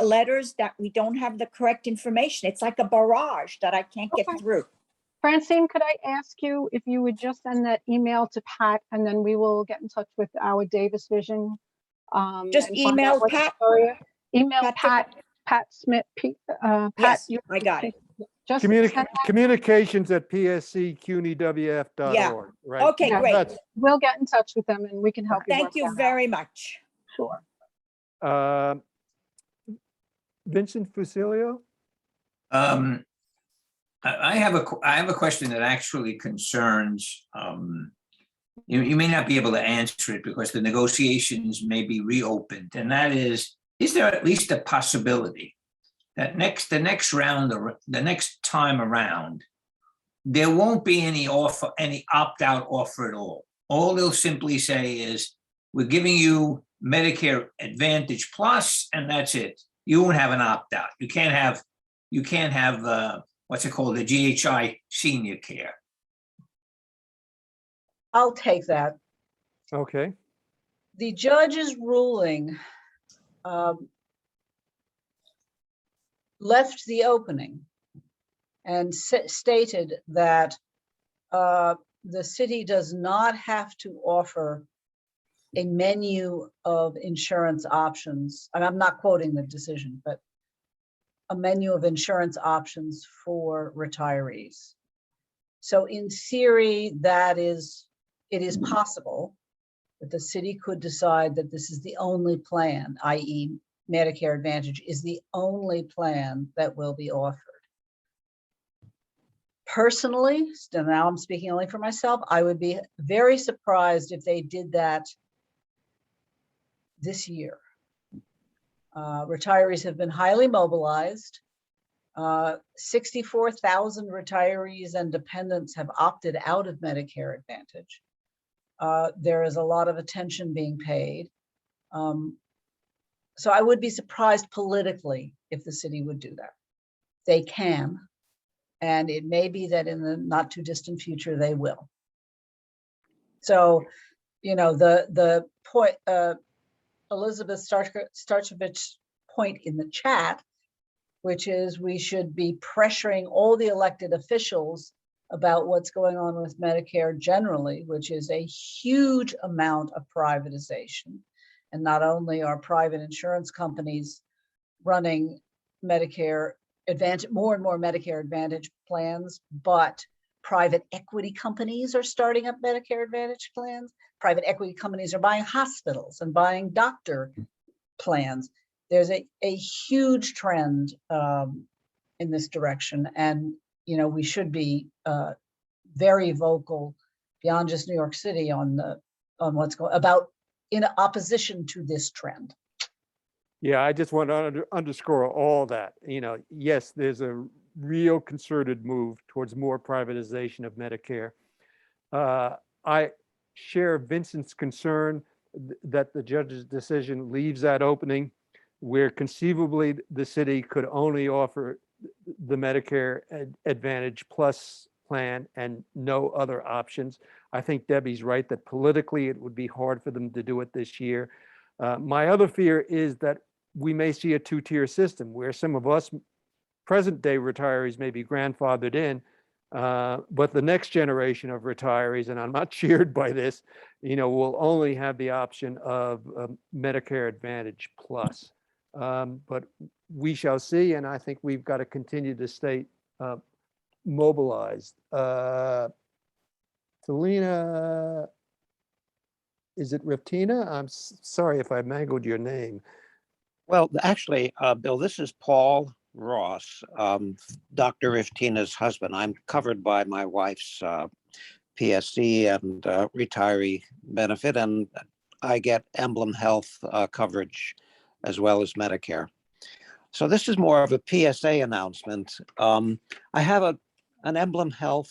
letters that we don't have the correct information. It's like a barrage that I can't get through. Francine, could I ask you if you would just send that email to Pat, and then we will get in touch with our Davis Vision. Just email Pat. Email Pat Smith. Pat, yes, I got it. Just communications at psccunywf.org. Yeah. Right? Okay, yeah, great. We'll get in touch with them and we can help you. Thank you very much. Sure. Vincent Fusilio? I have a question that actually concerns, you may not be able to answer it because the negotiations may be reopened, and that is there at least a possibility that the next time around, there won't be any opt-out offer at all. All they'll simply say is, we're giving you Medicare Advantage Plus, and that's it. You won't have an opt-out. You can't have what's it called, the GHI senior care. I'll take that. Okay. The judge's ruling left the opening and stated that the city does not have to offer a menu of insurance options. And I'm not quoting the decision, but a menu of insurance options for retirees. So in theory, it is possible that the city could decide that this is the only plan, i.e. Medicare Advantage is the only plan that will be offered. Personally, now I'm speaking only for myself, I would be very surprised if they did that this year. Retirees have been highly mobilized. 64,000 retirees and dependents have opted out of Medicare Advantage. There is a lot of attention being paid. So I would be surprised politically if the city would do that. They can, and it may be that in the not too distant future, they will. So, you know, the point, Elizabeth Starchevich's point in the chat, which is we should be pressuring all the elected officials about what's going on with Medicare generally, which is a huge amount of privatization. And not only are private insurance companies running Medicare Advantage, more and more Medicare Advantage plans, but private equity companies are starting up Medicare Advantage plans. Private equity companies are buying hospitals and buying doctor plans. There's a huge trend in this direction. And, you know, we should be very vocal beyond just New York City on what's going about in opposition to this trend. Yeah, I just want to underscore all that. You know, yes, there's a real concerted move towards more privatization of Medicare. I share Vincent's concern that the judge's decision leaves that opening where conceivably the city could only offer the Medicare Advantage Plus plan and no other options. I think Debbie's right that politically it would be hard for them to do it this year. My other fear is that we may see a two-tier system where some of us present-day retirees may be grandfathered in, but the next generation of retirees, and I'm not cheered by this, you know, will only have the option of Medicare Advantage Plus. But we shall see, and I think we've got to continue to stay mobilized. Talina, is it Riftina? I'm sorry if I mangled your name. Well, actually, Bill, this is Paul Ross, Dr. Riftina's husband. I'm covered by my wife's PSC and retiree benefit, and I get Emblem Health coverage as well as Medicare. So this is more of a PSA announcement. I have an Emblem Health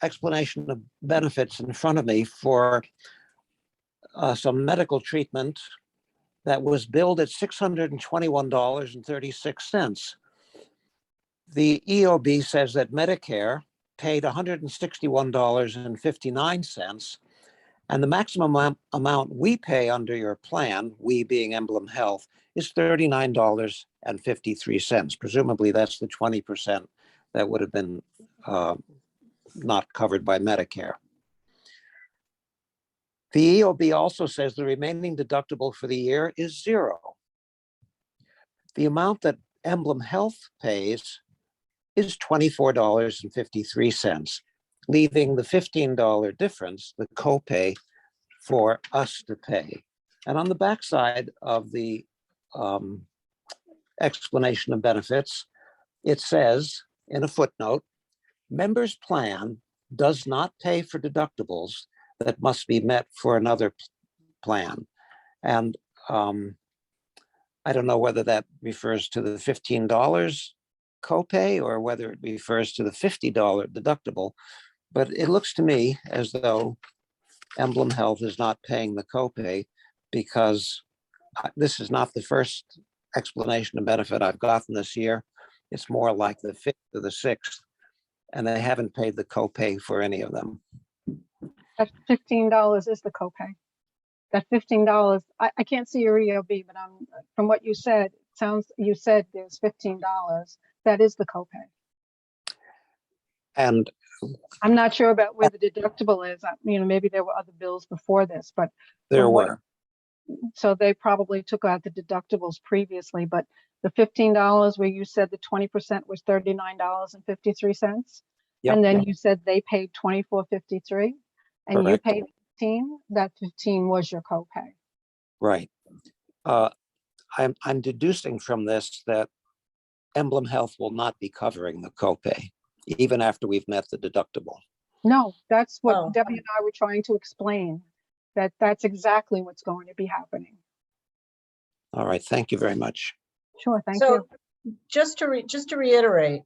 explanation of benefits in front of me for some medical treatment that was billed at $621.36. The EOB says that Medicare paid $161.59, and the maximum amount we pay under your plan, we being Emblem Health, is $39.53. Presumably that's the 20% that would have been not covered by Medicare. The EOB also says the remaining deductible for the year is $0. The amount that Emblem Health pays is $24.53, leaving the $15 difference, the copay, for us to pay. And on the backside of the explanation of benefits, it says in a footnote, members' plan does not pay for deductibles that must be met for another plan. And I don't know whether that refers to the $15 copay or whether it refers to the $50 deductible, but it looks to me as though Emblem Health is not paying the copay because this is not the first explanation of benefit I've gotten this year. It's more like the 5th or the 6th, and they haven't paid the copay for any of them. That $15 is the copay. That $15, I can't see your EOB, but from what you said, you said there's $15. That is the copay. And I'm not sure about where the deductible is. You know, maybe there were other bills before this, but there were. So they probably took out the deductibles previously, but the $15 where you said the 20% was $39.53. Yep. And then you said they paid $24.53 and Correct. you paid 15, that 15 was your copay. Right. I'm deducing from this that Emblem Health will not be covering the copay, even after we've met the deductible. No, that's what Debbie and I were trying to explain, that that's exactly what's going to be happening. All right, thank you very much. Sure, thank So you. just to reiterate,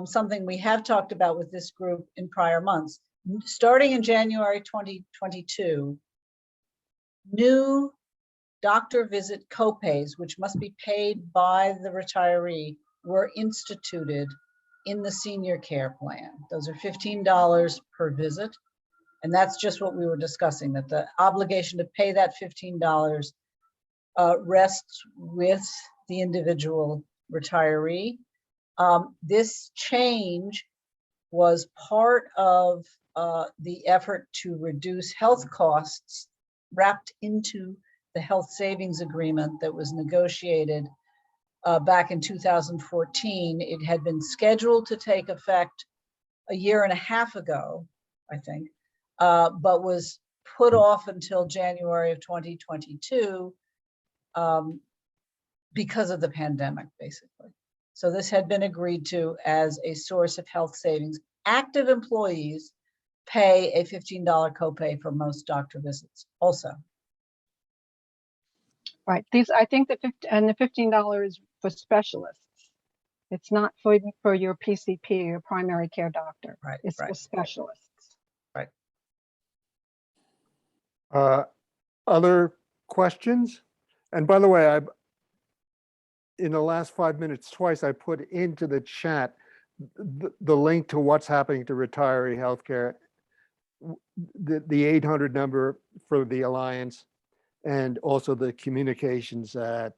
something we have talked about with this group in prior months, starting in January 2022, new doctor visit copays, which must be paid by the retiree, were instituted in the senior care plan. Those are $15 per visit. And that's just what we were discussing, that the obligation to pay that $15 rests with the individual retiree. This change was part of the effort to reduce health costs wrapped into the health savings agreement that was negotiated back in 2014. It had been scheduled to take effect a year and a half ago, I think, but was put off until January of 2022 because of the pandemic, basically. So this had been agreed to as a source of health savings. Active employees pay a $15 copay for most doctor visits also. Right. I think the $15 is for specialists. It's not for your PCP, your primary care doctor. Right. It's for specialists. Right. Other questions? And by the way, in the last 5 minutes, twice I put into the chat the link to what's happening to retiree healthcare, the 800 number for the Alliance, and also the communications at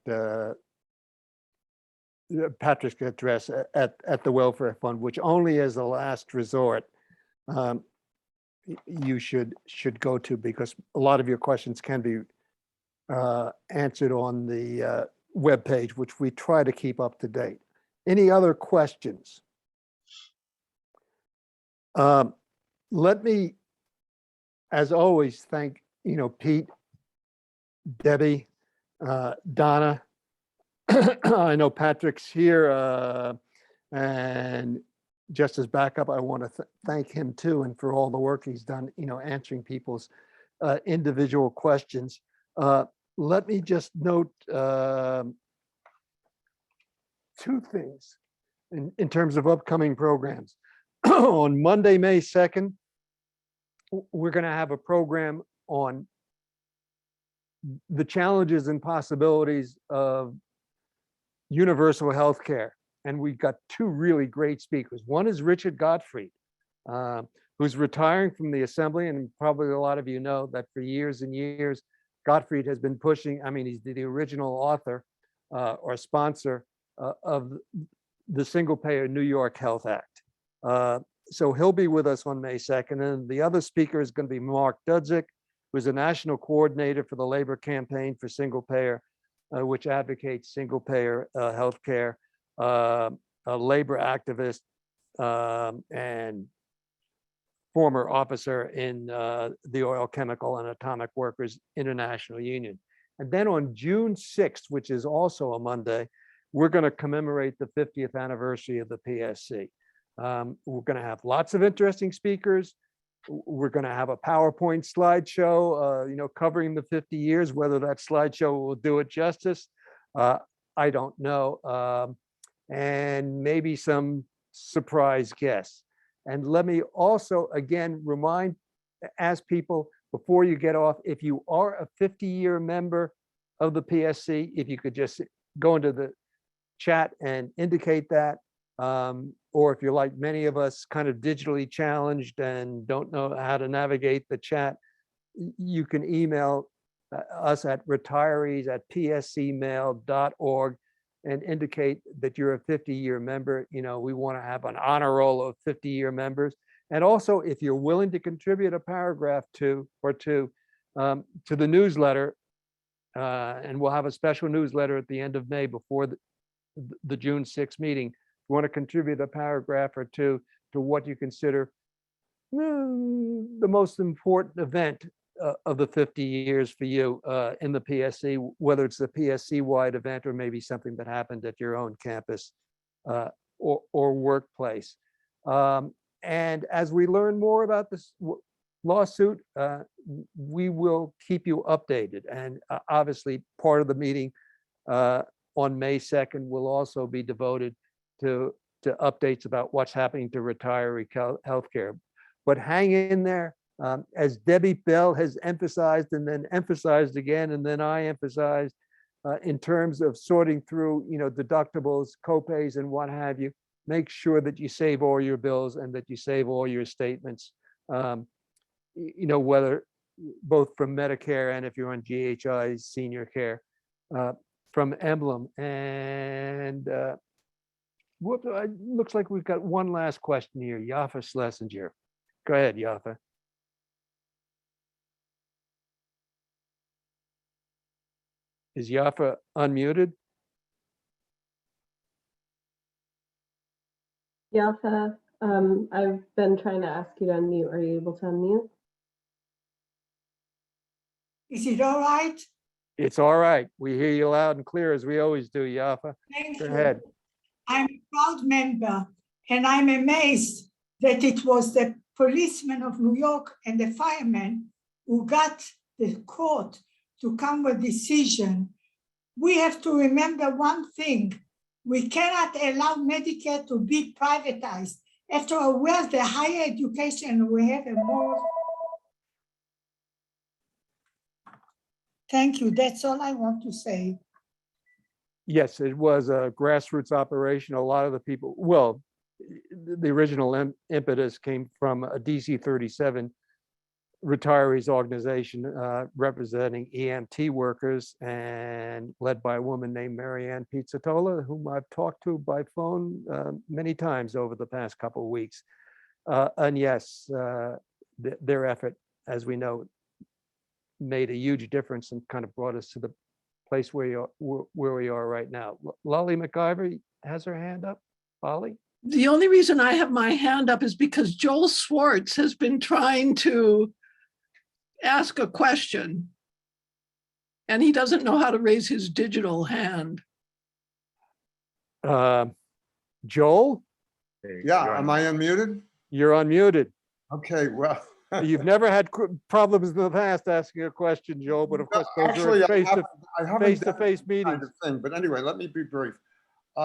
Patrick's address at the Welfare Fund, which only as a last resort you should go to, because a lot of your questions can be answered on the webpage, which we try to keep up to date. Any other questions? Let me, as always, thank Pete, Debbie, Donna. I know Patrick's here, and just as backup, I want to thank him too, and for all the work he's done, answering people's individual questions. Let me just note two things in terms of upcoming programs. On Monday, May 2nd, we're going to have a program on the challenges and possibilities of universal health care. And we've got two really great speakers. One is Richard Gottfried, who's retiring from the Assembly. And probably a lot of you know that for years and years, Gottfried has been pushing, he's the original author or sponsor of the Single Payer New York Health Act. So he'll be with us on May 2nd. And the other speaker is going to be Mark Dudzik, who's a national coordinator for the Labor Campaign for Single Payer, which advocates single payer healthcare, a labor activist and former officer in the Oil, Chemical, and Atomic Workers International Union. And then on June 6th, which is also a Monday, we're going to commemorate the 50th anniversary of the PSC. We're going to have lots of interesting speakers. We're going to have a PowerPoint slideshow, covering the 50 years. Whether that slideshow will do it justice, I don't know. And maybe some surprise guests. And let me also, again, ask people before you get off, if you are a 50-year member of the PSC, if you could just go into the chat and indicate that. Or if you're like many of us, kind of digitally challenged and don't know how to navigate the chat, you can email us at retirees@pscmail.org and indicate that you're a 50-year member. We want to have an honor roll of 50-year members. And also, if you're willing to contribute a paragraph or two to the newsletter, and we'll have a special newsletter at the end of May before the June 6th meeting. You want to contribute a paragraph or two to what you consider the most important event of the 50 years for you in the PSC, whether it's the PSC-wide event or maybe something that happened at your own campus or workplace. And as we learn more about this lawsuit, we will keep you updated. And obviously, part of the meeting on May 2nd will also be devoted to updates about what's happening to retiree healthcare. But hang in there. As Debbie Bell has emphasized and then emphasized again, and then I emphasized, in terms of sorting through, deductibles, copays, and what have you, make sure that you save all your bills and that you save all your statements, whether both from Medicare and if you're on GHI senior care, from Emblem. And looks like we've got one last question here, Yafa Schlesinger. Go ahead, Yafa. Is Yafa unmuted? Yafa, I've been trying to ask you to unmute. Are you able to unmute? Is it all right? It's all right. We hear you loud and clear as we always do, Yafa. Thank Go you. ahead. I'm a proud member, and I'm amazed that it was the policeman of New York and the fireman who got the court to come with a decision. We have to remember one thing. We cannot allow Medicare to be privatized. After all, where's the higher education we have a more? Thank you. That's all I want to say. Yes, it was a grassroots operation. A lot of the people, well, the original impetus came from a DC 37 retirees organization representing EMT workers and led by a woman named Marianne Pizzatola, whom I've talked to by phone many times over the past couple of weeks. And yes, their effort, as we know, made a huge difference and kind of brought us to the place where we are right now. Lolly McIver has her hand up. Lolly? The only reason I have my hand up is because Joel Swartz has been trying to ask a question and he doesn't know how to raise his digital hand. Joel? Yeah, am I unmuted? You're unmuted. Okay, well. You've never had problems in the past asking a question, Joel, but of course, those Actually, are I haven't face-to-face done this meetings. kind of thing, but anyway, let me be brief.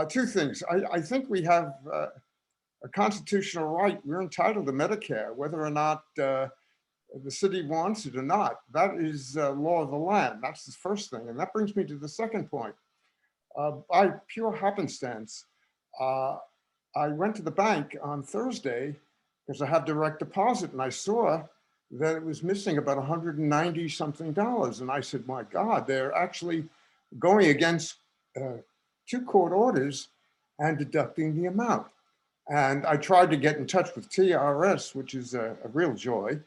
Two things. I think we have a constitutional right. We're entitled to Medicare, whether or not the city wants it or not. That is law of the land. That's the first thing. And that brings me to the second point. By pure happenstance, I went to the bank on Thursday because I have direct deposit, and I saw that it was missing about $190 something. And I said, my God, they're actually going against 2 court orders and deducting the amount. And I tried to get in touch with TRS, which is a real joy.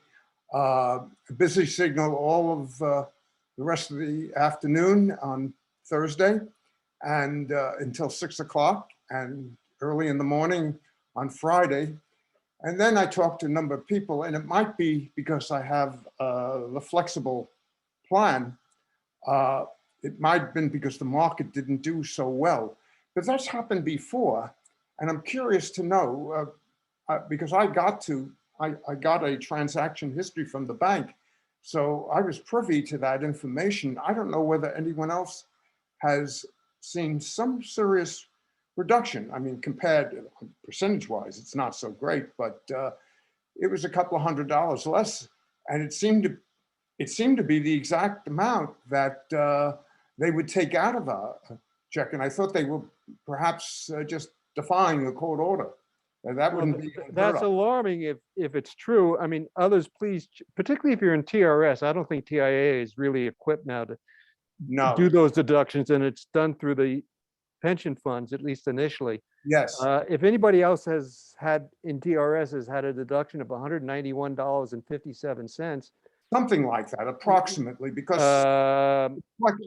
A busy signal all of the rest of the afternoon on Thursday and until 6 o'clock and early in the morning on Friday. And then I talked to a number of people, and it might be because I have the flexible plan. It might have been because the market didn't do so well, but that's happened before. And I'm curious to know, because I got a transaction history from the bank. So I was privy to that information. I don't know whether anyone else has seen some serious reduction. I mean, compared percentage-wise, it's not so great, but it was a couple of $100 less, and it seemed to be the exact amount that they would take out of a check. And I thought they were perhaps just defying the court order. And that wouldn't be that's alarming if it's true. I mean, others, please, particularly if you're in TRS, I don't think TIA is really equipped now to do those deductions, and it's done through the pension funds, at least initially. Yes. If anybody else has had in TRS has had a deduction of $191.57. Something like that, approximately, because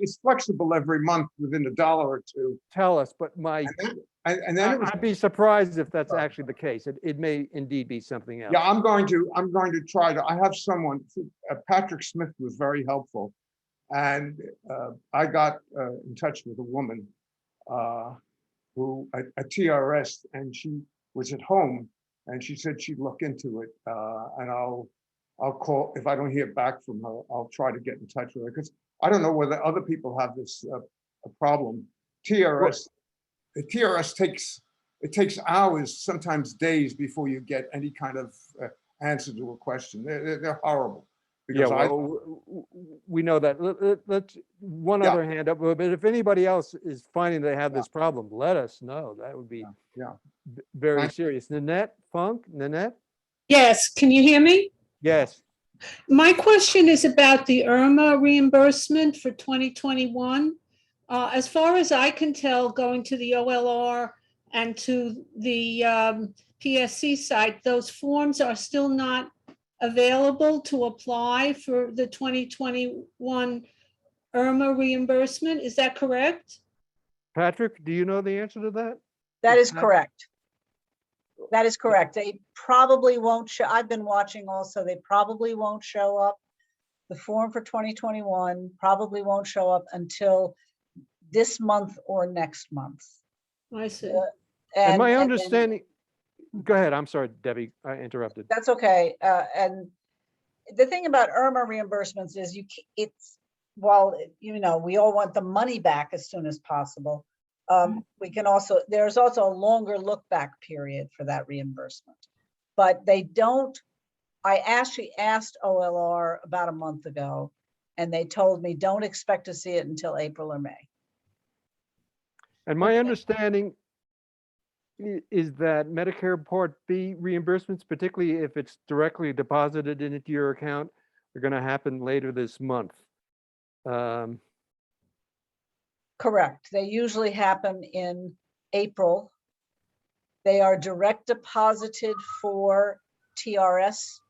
it's flexible every month within $1 or $2. Tell us, but and then I'd be surprised if that's actually the case. It may indeed be something else. Yeah, I'm going to try to. I have someone. Patrick Smith was very helpful, and I got in touch with a woman who at TRS, and she was at home, and she said she'd look into it, and I'll call if I don't hear back from her. I'll try to get in touch with her because I don't know whether other people have this a problem. TRS takes hours, sometimes days before you get any kind of answer to a question. They're horrible. Yeah, Because we know that. Let's one Yeah. other hand up, but if anybody else is finding they have this problem, let us know. That would be very Thank- serious. Nanette? Yes, can you hear me? Yes. My question is about the Irma reimbursement for 2021. As far as I can tell, going to the OLR and to the PSC site, those forms are still not available to apply for the 2021 Irma reimbursement. Is that correct? Patrick, do you know the answer to that? That is correct. That is correct. They probably won't show, I've been watching also, they probably won't show up. The form for 2021 probably won't show up until this month or next month. I see. And my then- understanding, go ahead. I'm sorry, Debbie, I interrupted. That's okay. And the thing about Irma reimbursements is while, we all want the money back as soon as possible. We can also, there's also a longer look back period for that reimbursement, but they don't, I actually asked OLR about a month ago and they told me, don't expect to see it until April or May. And my understanding is that Medicare Part B reimbursements, particularly if it's directly deposited into your account, are going to happen later this month. Correct. They usually happen in April. They are direct deposited for TRS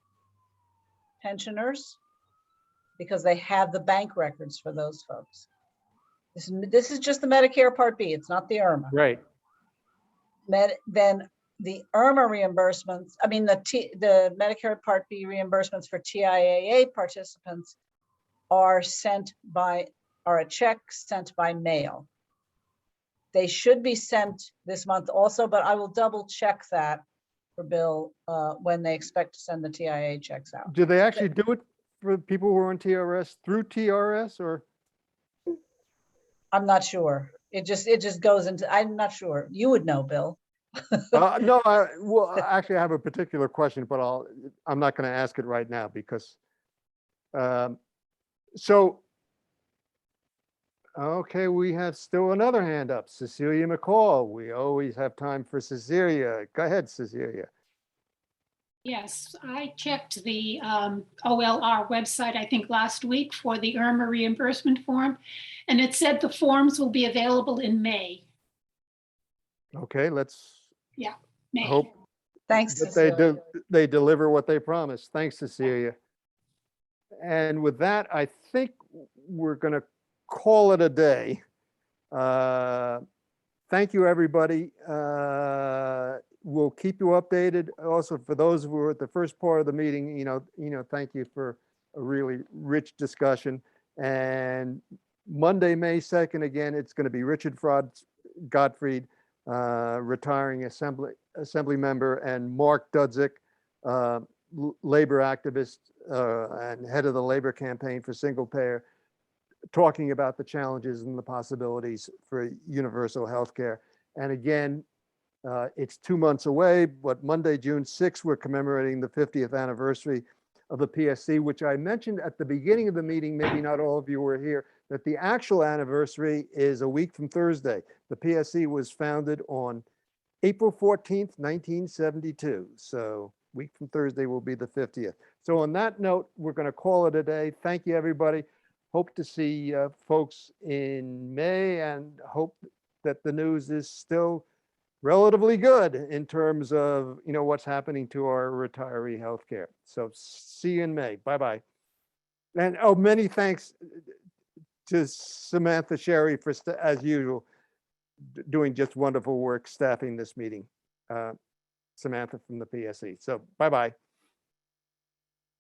pensioners because they have the bank records for those folks. This is just the Medicare Part B. It's not the Irma. Right. Then the Irma reimbursements, I mean, the Medicare Part B reimbursements for TIAA participants are a check sent by mail. They should be sent this month also, but I will double check that for Bill when they expect to send the TIA checks out. Do they actually do it for people who are on TRS through TRS or? I'm not sure. It just goes into, I'm not sure. You would know, Bill. No, well, actually I have a particular question, but I'm not going to ask it right now because, okay, we have still another hand up, Cecilia McCall. We always have time for Cecilia. Go ahead, Cecilia. Yes, I checked the OLR website, I think last week for the Irma reimbursement form, and it said the forms will be available in May. Okay, let's May. hope Thanks, that they deliver what they promised. Thanks, Cecilia. And with that, I think we're going to call it a day. Thank you, everybody. We'll keep you updated. Also, for those who were at the first part of the meeting, thank you for a really rich discussion. And Monday, May 2nd, again, it's going to be Richard Gottfried, retiring assembly member, and Mark Dudzik, labor activist and head of the labor campaign for single payer, talking about the challenges and the possibilities for universal health care. And again, it's 2 months away, but Monday, June 6th, we're commemorating the 50th anniversary of the PSC, which I mentioned at the beginning of the meeting. Maybe not all of you were here, that the actual anniversary is a week from Thursday. The PSC was founded on April 14th, 1972. So a week from Thursday will be the 50th. So on that note, we're going to call it a day. Thank you, everybody. Hope to see folks in May, and hope that the news is still relatively good in terms of what's happening to our retiree healthcare. So see you in May. Bye-bye. And many thanks to Samantha Sherry for, as usual, doing just wonderful work staffing this meeting. Samantha from the PSC. So bye-bye.